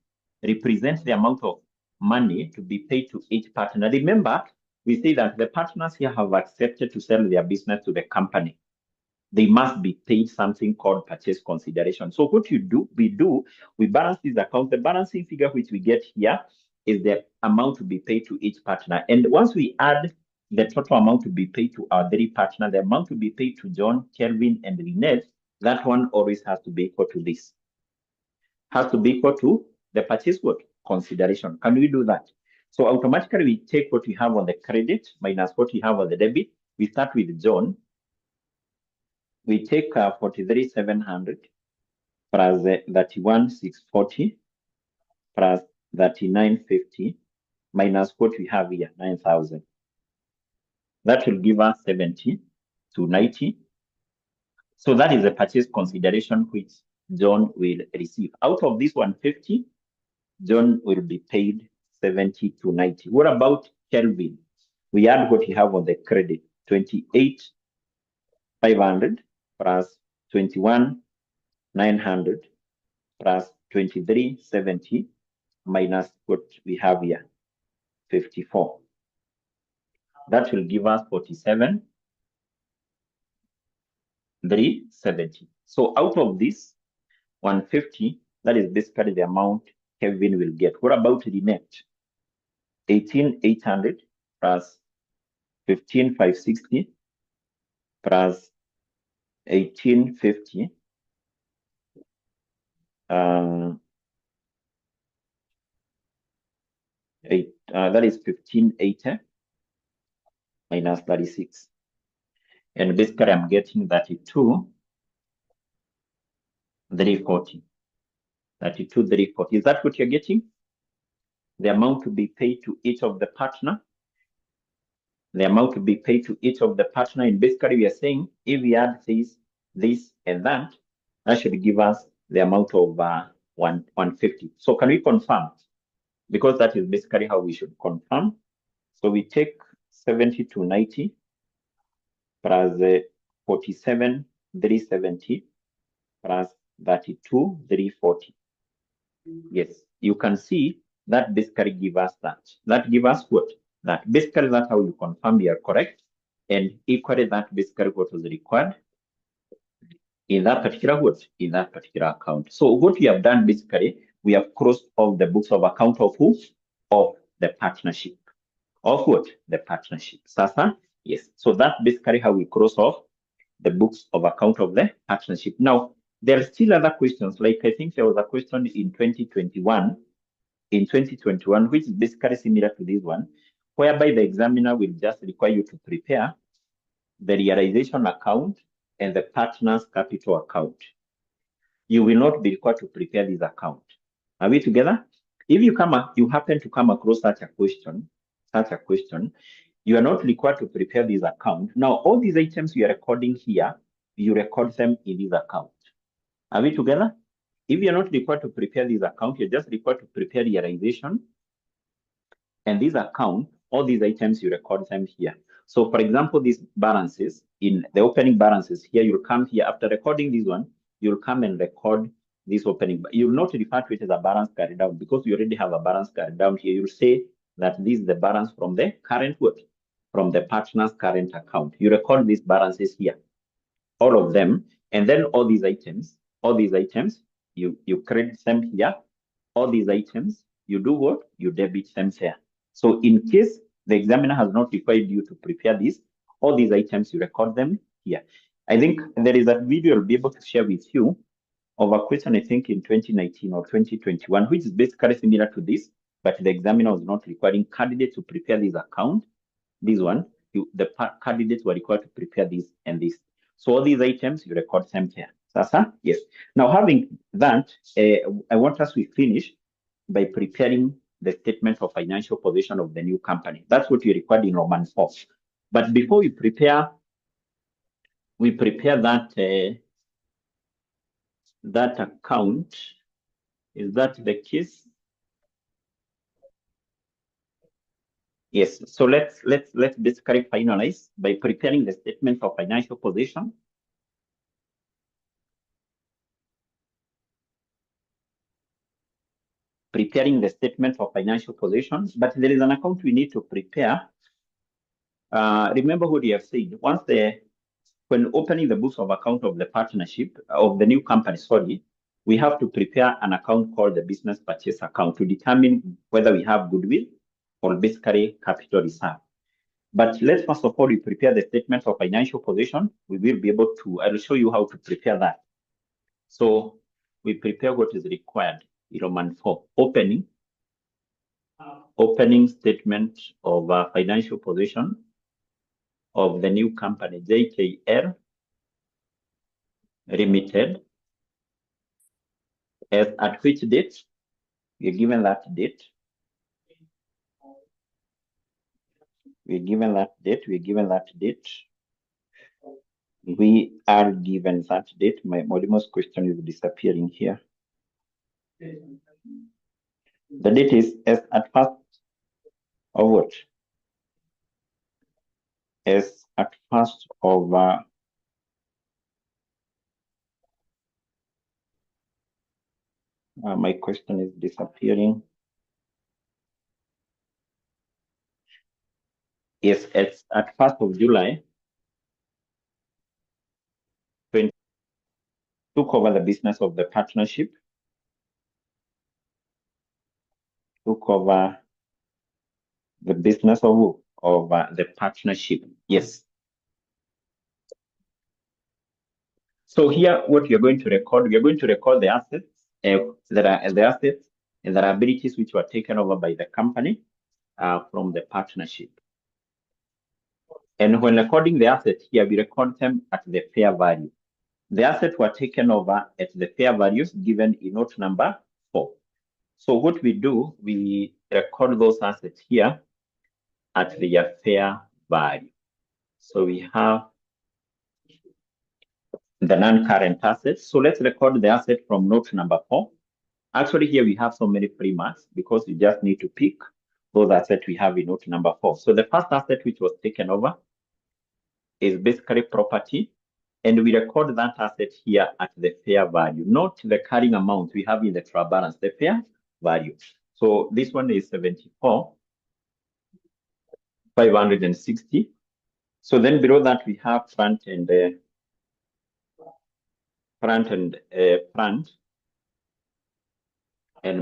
represents the amount of money to be paid to each partner. Remember, we say that the partners here have accepted to sell their business to the company. They must be paid something called purchase consideration. So what we balance this account. The balancing figure which we get here is the amount to be paid to each partner. And once we add the total amount to be paid to our three partners, the amount to be paid to John, Kelvin, and Lynette, that one always has to be equal to this. Has to be equal to the purchase what? Consideration. Can we do that? So automatically we take what we have on the credit minus what we have on the debit. We start with John. We take 43,700 plus 31,640 plus 39,50 minus what we have here, 9,000. That will give us 70,290. So that is the purchase consideration which John will receive. Out of this 150, John will be paid 70,290. What about Kelvin? We add what we have on the credit, 28,500 plus 21,900 plus 23,70 minus what we have here, 54. That will give us 47,370. So out of this 150, that is basically the amount Kevin will get. What about the net? 18,800 plus 15,560 plus 18,50. That is 15,80 minus 36. And basically I'm getting 32,340. 32,340. Is that what you're getting? The amount to be paid to each of the partner. The amount to be paid to each of the partner. And basically we are saying if we add this, and that should give us the amount of 150. So can we confirm? Because that is basically how we should confirm. So we take 70,290 plus 47,370 plus 32,340. Yes, you can see that basically give us that. That give us what? That basically that's how you confirm you are correct. And equally that basically what was required in that particular what? In that particular account. So what we have done basically, we have crossed off the books of account of who? Of the partnership. Of what? The partnership. Sasa? Yes. So that's basically how we cross off the books of account of the partnership. Now, there are still other questions. Like I think there was a question in 2021, which is basically similar to this one, whereby the examiner will just require you to prepare the realization account and the partner's capital account. You will not be required to prepare this account. Are we together? If you happen to come across such a question, you are not required to prepare this account. Now, all these items you are recording here, you record them in this account. Are we together? If you're not required to prepare this account, you're just required to prepare realization. And this account, all these items, you record them here. So for example, these balances, in the opening balances here, you'll come here after recording this one, you'll come and record this opening. You'll not refer to it as a balance carried down because you already have a balance carried down here. You'll say that this is the balance from the current what? From the partner's current account. You record these balances here, all of them, and then all these items, you credit them here. All these items, you do what? You debit them here. So in case the examiner has not required you to prepare this, all these items, you record them here. I think there is a video I'll be able to share with you of a question, I think in 2019 or 2021, which is basically similar to this, but the examiner was not requiring candidates to prepare this account. This one, the candidates were required to prepare this and this. So all these items, you record them here. Sasa? Yes. Now, having that, I want us to finish by preparing the statement of financial position of the new company. That's what we required in Roman 4. But before we prepare that that account. Is that the case? Yes. So let's basically finalize by preparing the statement of financial position. Preparing the statement of financial position, but there is an account we need to prepare remember what we have said. When opening the books of account of the partnership, of the new company, sorry, we have to prepare an account called the business purchase account to determine whether we have goodwill or basically capital reserve. But let's first of all, we prepare the statement of financial position. We will be able to, I will show you how to prepare that. So we prepare what is required. Roman 4, opening statement of financial position of the new company, JKL Limited, as at which date? We're given that date. We're given that date. We are given that date. My Modimo's question is disappearing here. The date is as at first of what? As at first of my question is disappearing. Yes, it's at 1st of July 20 took over the business of the partnership. Took over the business of the partnership. Yes. So here, what you're going to record, we are going to record the assets, the assets and the liabilities which were taken over by the company from the partnership. And when recording the assets here, we record them at the fair value. The assets were taken over at the fair values given in note number 4. So what we do, we record those assets here at their fair value. So we have the non-current assets. So let's record the asset from note number 4. Actually, here we have so many free marks because we just need to pick those assets we have in note number 4. So the first asset which was taken over is basically property, and we record that asset here at the fair value, not the carrying amount we have in the trial balance, the fair value. So this one is 74,560. So then below that we have plant and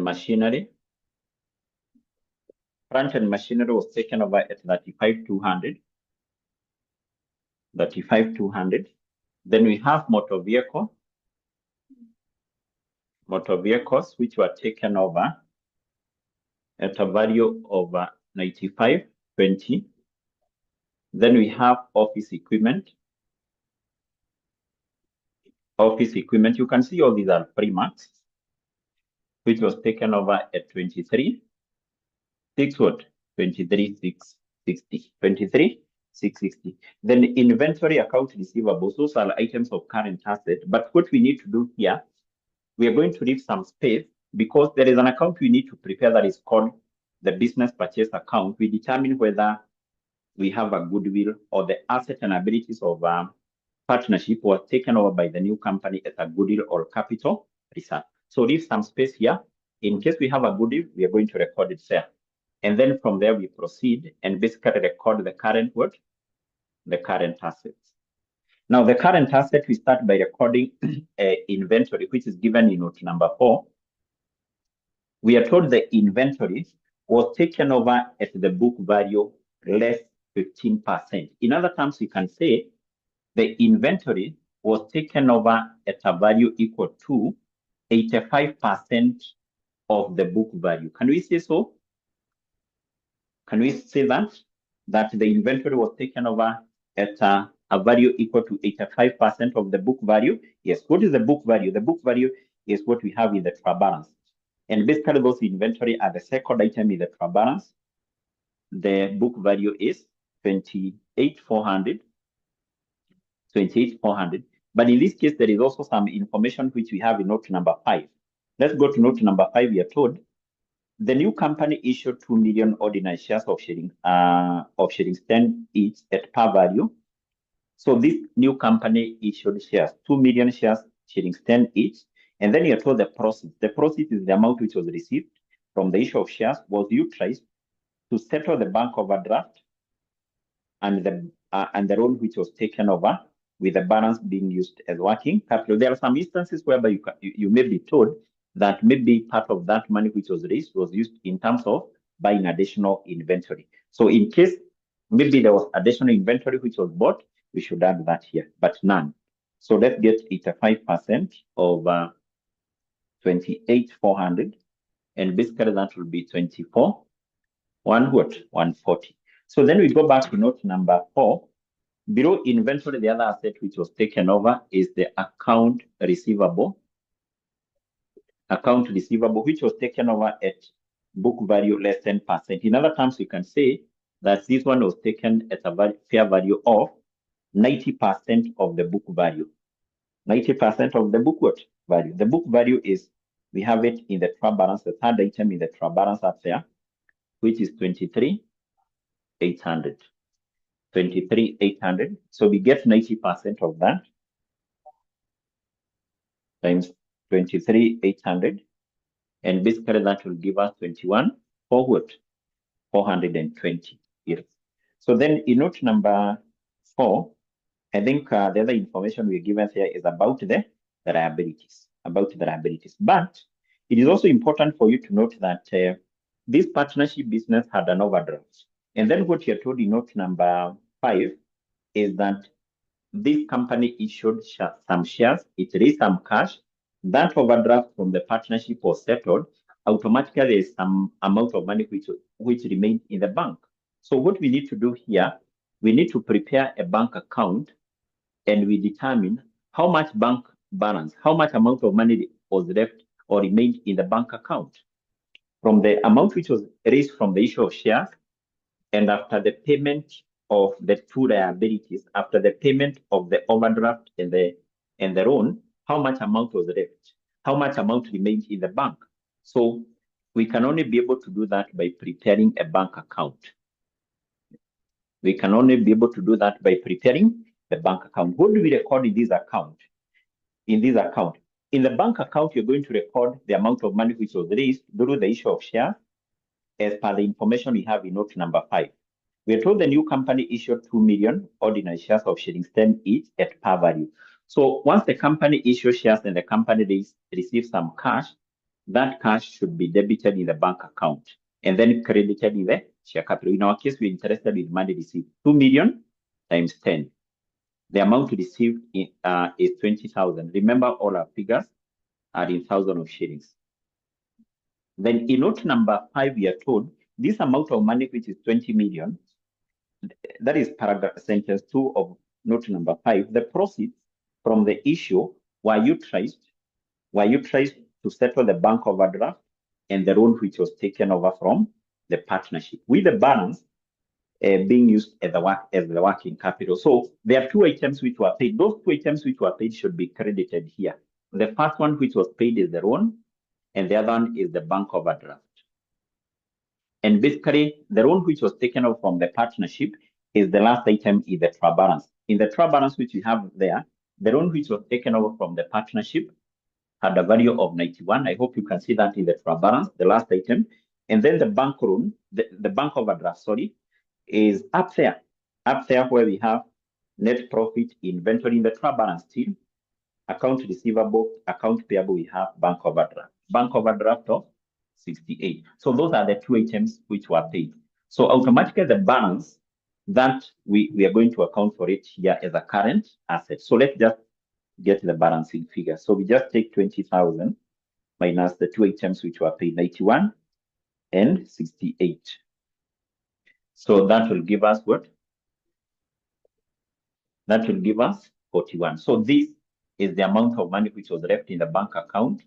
machinery. Plant and machinery was taken over at 35,200. Then we have motor vehicle. Motor vehicles which were taken over at a value of 95,20. Then we have office equipment. Office equipment, you can see all these are free marks, which was taken over at 23,660. Then inventory account receivables, those are items of current asset. But what we need to do here, we are going to leave some space because there is an account we need to prepare that is called the business purchase account. We determine whether we have a goodwill or the asset and abilities of partnership was taken over by the new company as a goodwill or capital reserve. So leave some space here. In case we have a goodwill, we are going to record it there. And then from there, we proceed and basically record the current what? The current assets. Now, the current asset, we start by recording inventory, which is given in note number 4. We are told the inventory was taken over at the book value less 15%. In other terms, we can say the inventory was taken over at a value equal to 85% of the book value. Can we say so? Can we say that the inventory was taken over at a value equal to 85% of the book value? Yes. What is the book value? The book value is what we have in the trial balance. And basically those inventory are the second item in the trial balance. The book value is 28,400. But in this case, there is also some information which we have in note number 5. Let's go to note number 5. We are told the new company issued 2 million ordinary shares of sharing 10 each at par value. So this new company issued shares, 2 million shares, sharing 10 each. And then you're told the proceeds. The proceeds is the amount which was received from the issue of shares was utilized to settle the bank overdraft and the loan which was taken over, with the balance being used as working capital. There are some instances whereby you may be told that maybe part of that money which was raised was used in terms of buying additional inventory. So in case maybe there was additional inventory which was bought, we should add that here, but none. So let's get 85% of 28,400, and basically that will be 24, 140. So then we go back to note number 4. Below inventory, the other asset which was taken over is the account receivable. Account receivable, which was taken over at book value less than 10%. In other terms, we can say that this one was taken at a fair value of 90% of the book value. 90% of the book value. The book value is, we have it in the trial balance, the third item in the trial balance up there, which is 23,800. 23,800. So we get 90% of that times 23,800. And basically that will give us 21,420 here. So then in note number 4, I think the other information we're given here is about the liabilities, But it is also important for you to note that this partnership business had an overdraft. And then what you're told in note number 5 is that this company issued some shares, it raised some cash, that overdraft from the partnership was settled, automatically there is some amount of money which remained in the bank. So what we need to do here, we need to prepare a bank account, and we determine how much bank balance, how much amount of money was left or remained in the bank account from the amount which was raised from the issue of shares, and after the payment of the two liabilities, after the payment of the overdraft and the loan, how much amount was left, how much amount remained in the bank. So we can only be able to do that by preparing a bank account. We can only be able to do that by preparing the bank account. What do we record in this account? In this account, in the bank account, you're going to record the amount of money which was raised through the issue of shares, as per the information we have in note number 5. We are told the new company issued 2 million ordinary shares of shillings 10 each at par value. So once the company issues shares and the company receives some cash, that cash should be debited in the bank account and then credited in the share capital. In our case, we're interested in money received, 2 million times 10. The amount received is 20,000. Remember, all our figures are in thousands of shillings. Then in note number 5, we are told this amount of money, which is 20 million, that is paragraph sentence 2 of note number 5. The proceeds from the issue were utilized to settle the bank overdraft and the loan which was taken over from the partnership, with the balance being used as the working capital. So there are 2 items which were paid. Those 2 items which were paid should be credited here. The first one which was paid is the loan, and the other one is the bank overdraft. And basically, the loan which was taken over from the partnership is the last item in the trial balance. In the trial balance which we have there, the loan which was taken over from the partnership had a value of 91. I hope you can see that in the trial balance, the last item. And then the bank loan, the bank overdraft, sorry, is up there where we have net profit, inventory in the trial balance still, account receivable, account payable, we have bank overdraft of 68. So those are the 2 items which were paid. So automatically the balance that we are going to account for it here as a current asset. So let's just get the balancing figure. So we just take 20,000 minus the 2 items which were paid, 91 and 68. So that will give us what? That will give us 41. So this is the amount of money which was left in the bank account.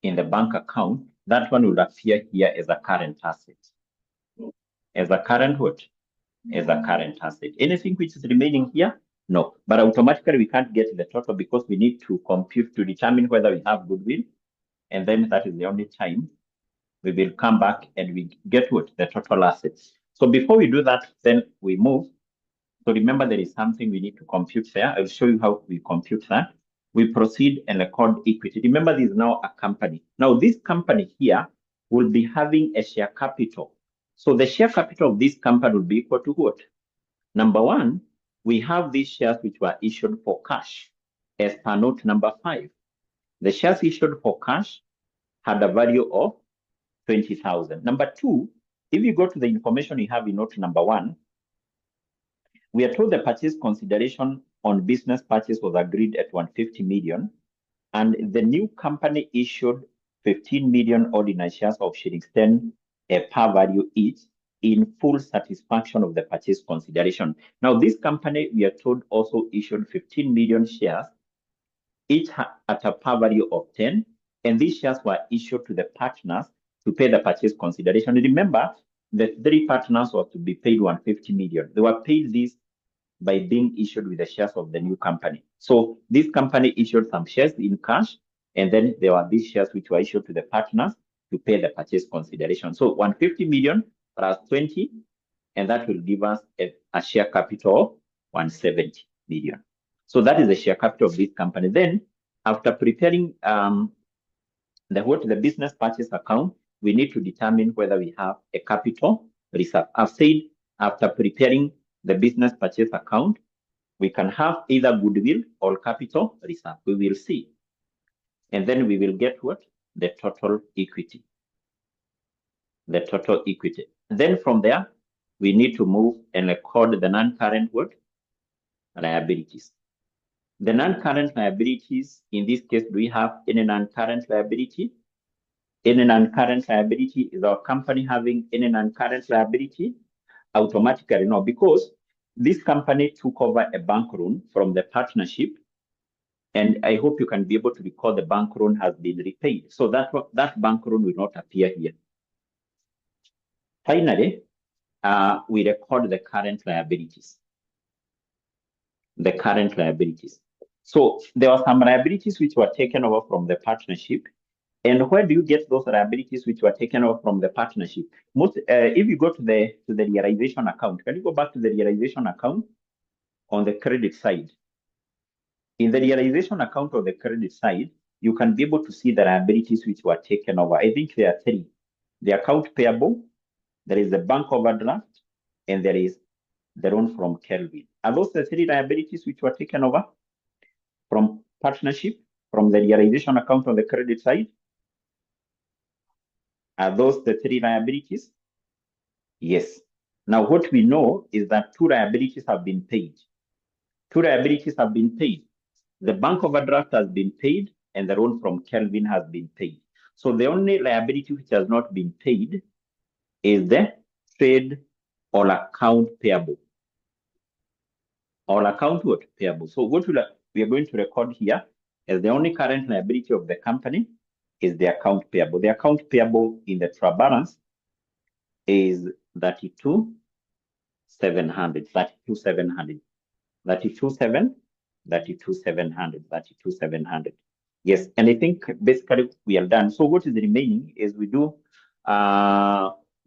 In the bank account, that one would appear here as a current asset. As a current what? As a current asset. Anything which is remaining here? No. But automatically we can't get the total because we need to compute to determine whether we have goodwill. And then that is the only time we will come back and we get what? The total assets. So before we do that, then we move. So remember, there is something we need to compute there. I'll show you how we compute that. We proceed and record equity. Remember, this is now a company. Now, this company here will be having a share capital So the share capital of this company will be equal to what? Number one, we have these shares which were issued for cash as per note number 5. The shares issued for cash had a value of 20,000. Number two, if you go to the information you have in note number 1, we are told the purchase consideration on business purchase was agreed at 150 million, and the new company issued 15 million ordinary shares of shillings 10 per value each in full satisfaction of the purchase consideration. Now, this company, we are told, also issued 15 million shares, each at a par value of 10, and these shares were issued to the partners to pay the purchase consideration. Remember, the 3 partners were to be paid 150 million. They were paid this by being issued with the shares of the new company. So this company issued some shares in cash, and then there were these shares which were issued to the partners to pay the purchase consideration. So 150 million plus 20, and that will give us a share capital of 170 million. So that is the share capital of this company. Then, after preparing the business purchase account, we need to determine whether we have a capital reserve. I've said after preparing the business purchase account, we can have either goodwill or capital reserve. We will see. And then we will get what? The total equity. The total equity. Then from there, we need to move and record the non-current what? Liabilities. The non-current liabilities, in this case, do we have any non-current liability? Any non-current liability? Is our company having any non-current liability? Automatically, no, because this company took over a bank loan from the partnership, and I hope you can be able to recall the bank loan has been repaid. So that bank loan will not appear here. Finally, we record the current liabilities. The current liabilities. So there were some liabilities which were taken over from the partnership. And where do you get those liabilities which were taken over from the partnership? If you go to the realization account, can you go back to the realization account on the credit side? In the realization account on the credit side, you can be able to see the liabilities which were taken over. I think there are 3. The account payable, there is the bank overdraft, and there is the loan from Kelvin. Are those the 3 liabilities which were taken over from partnership, from the realization account on the credit side? Are those the 3 liabilities? Yes. Now, what we know is that 2 liabilities have been paid. 2 liabilities have been paid. The bank overdraft has been paid, and the loan from Kelvin has been paid. So the only liability which has not been paid is the trade or account payable. Or account what? Payable. So what we are going to record here as the only current liability of the company is the account payable. The account payable in the trial balance is 32,700, 32,700, 32,700. Yes, and I think basically we are done. So what is remaining is we do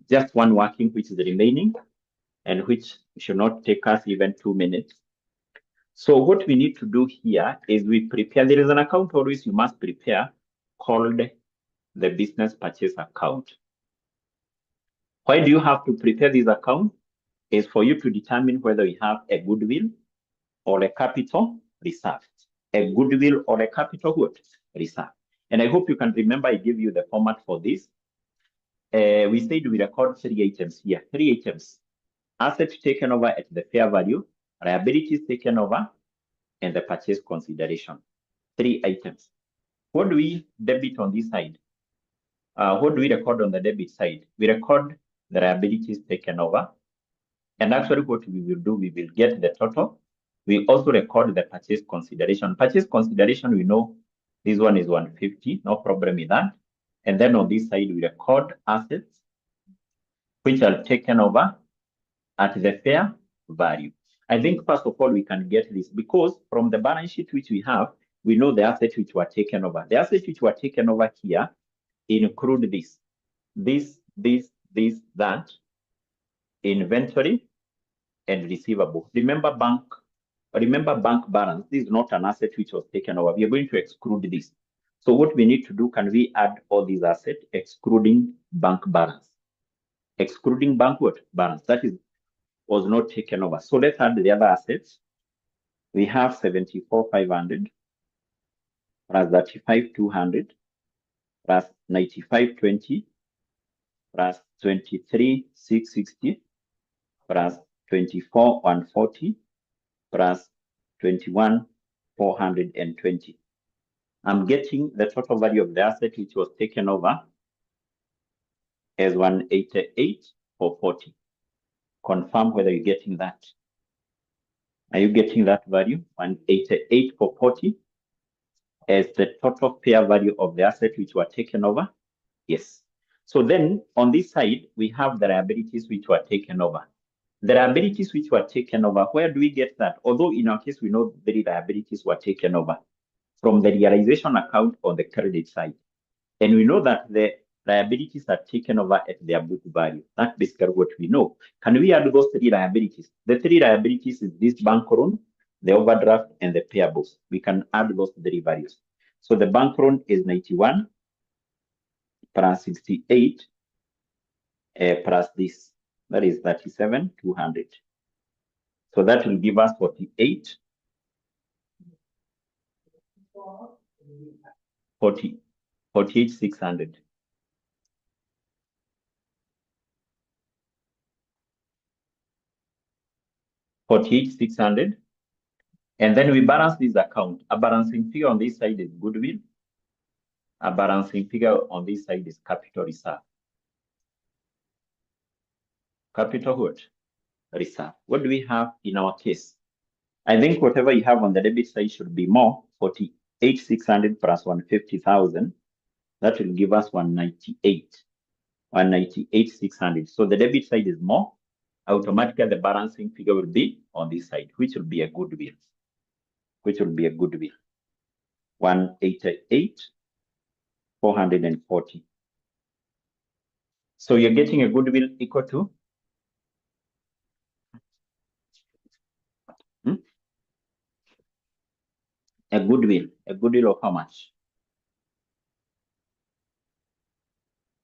just one working which is remaining, and which should not take us even 2 minutes. So what we need to do here is we prepare, there is an account always you must prepare called the business purchase account. Why do you have to prepare this account? Is for you to determine whether you have a goodwill or a capital reserve. A goodwill or a capital what? Reserve. And I hope you can remember I gave you the format for this. We said we record 3 items here. 3 items. Assets taken over at the fair value, liabilities taken over, and the purchase consideration. 3 items. What do we debit on this side? What do we record on the debit side? We record the liabilities taken over. And actually what we will do, we will get the total. We also record the purchase consideration. Purchase consideration, we know this one is 150, no problem with that. And then on this side, we record assets, which are taken over at the fair value. I think first of all, we can get this because from the balance sheet which we have, we know the assets which were taken over. The assets which were taken over here include this, that, inventory, and receivable. Remember bank balance. This is not an asset which was taken over. We are going to exclude this. So what we need to do, can we add all these assets excluding bank balance? excluding bank what? Balance. That is, was not taken over. So let's add the other assets. We have 74,500 plus 35,200 plus 95,20 plus 23,660 plus 24,140 plus 21,420. I'm getting the total value of the asset which was taken over as 188,440. Confirm whether you're getting that. Are you getting that value? 188,440 as the total fair value of the asset which were taken over? Yes. So then on this side, we have the liabilities which were taken over. The liabilities which were taken over, where do we get that? Although in our case, we know the liabilities were taken over from the realization account on the credit side. And we know that the liabilities are taken over at their book value. That's basically what we know. Can we add those three liabilities? The three liabilities is this bank loan, the overdraft, and the payables. We can add those three values. So the bank loan is 91 plus 68 plus this. That is 37,200. So that will give us 48. 48,600. And then we balance this account. A balancing figure on this side is goodwill. A balancing figure on this side is capital reserve. Capital what? Reserve. What do we have in our case? I think whatever you have on the debit side should be more. 48,600 plus 150,000. That will give us 198. 198,600. So the debit side is more. Automatically, the balancing figure will be on this side, which will be a goodwill. 188,440. So you're getting a goodwill equal to a goodwill of how much?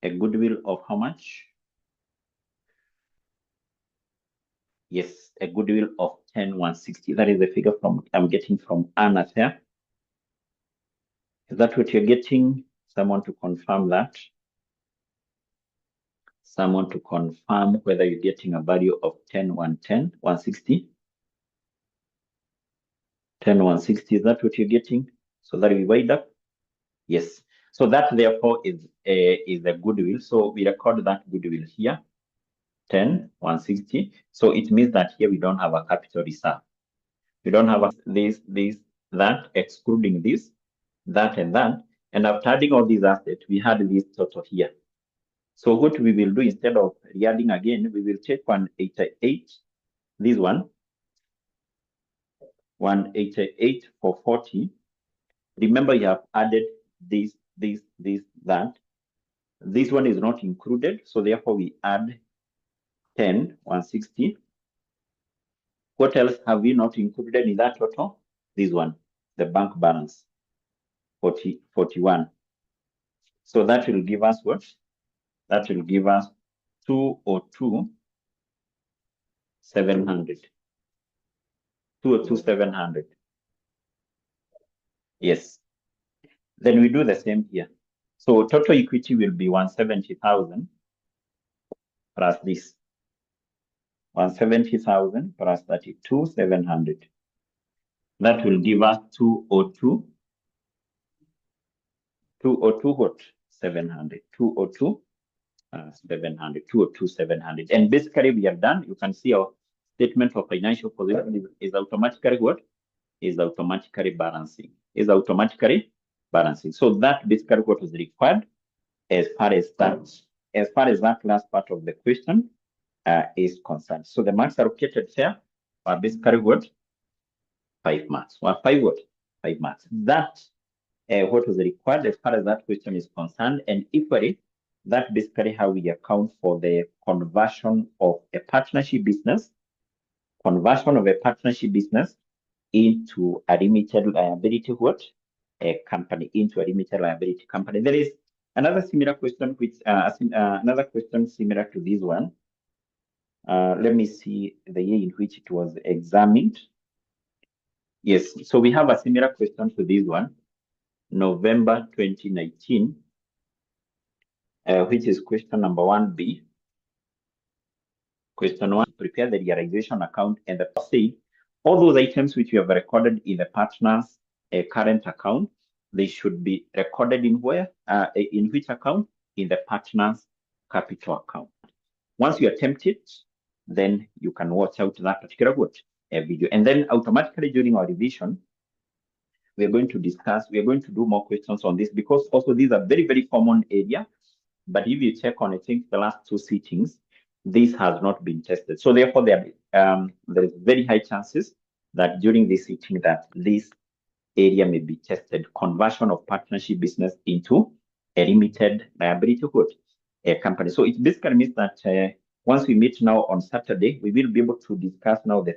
A goodwill of how much? Yes, a goodwill of 10,160. That is the figure I'm getting from Anna here. Is that what you're getting? Someone to confirm that. Someone to confirm whether you're getting a value of 10,160. 10,160, is that what you're getting? So that we weighed up? Yes. So that therefore is a goodwill. So we record that goodwill here, 10,160. So it means that here we don't have a capital reserve. We don't have this, that, excluding this, that, and that. And after adding all these assets, we had this total here. So what we will do, instead of re-adding again, we will take 188, this one, 188,440. Remember, you have added this, that. This one is not included, so therefore we add 10,160. What else have we not included in that total? This one, the bank balance, 41. So that will give us what? That will give us 202,700. 202,700. Yes. Then we do the same here. So total equity will be 170,000 plus this. 170,000 plus 32,700. That will give us 202. 202 what? 700. 202 700. 202,700. And basically we are done. You can see our statement of financial position is automatically what? Is automatically balancing. Is automatically balancing. So that basically what was required as far as that last part of the question is concerned. So the marks allocated here are basically what? 5 marks. Well, 5 what? 5 marks. That what was required as far as that question is concerned, and equally, that basically how we account for the conversion of a partnership business, into a limited liability what? A company, into a limited liability company. There is Another similar question, which another question similar to this one. Let me see the year in which it was examined. Yes, so we have a similar question to this one, November 2019, which is question number 1B. Question 1, prepare the realization account, and the say all those items which you have recorded in the partner's current account, they should be recorded in where? In which account? In the partner's capital account. Once you attempt it, then you can watch out that particular video. And then automatically during our revision, we are going to do more questions on this, because also these are very, very common area. But if you check on, I think, the last 2 sittings, this has not been tested. So therefore, there is very high chances that during this sitting that this area may be tested, conversion of partnership business into a limited liability company. So it basically means that once we meet now on Saturday, we will be able to discuss now the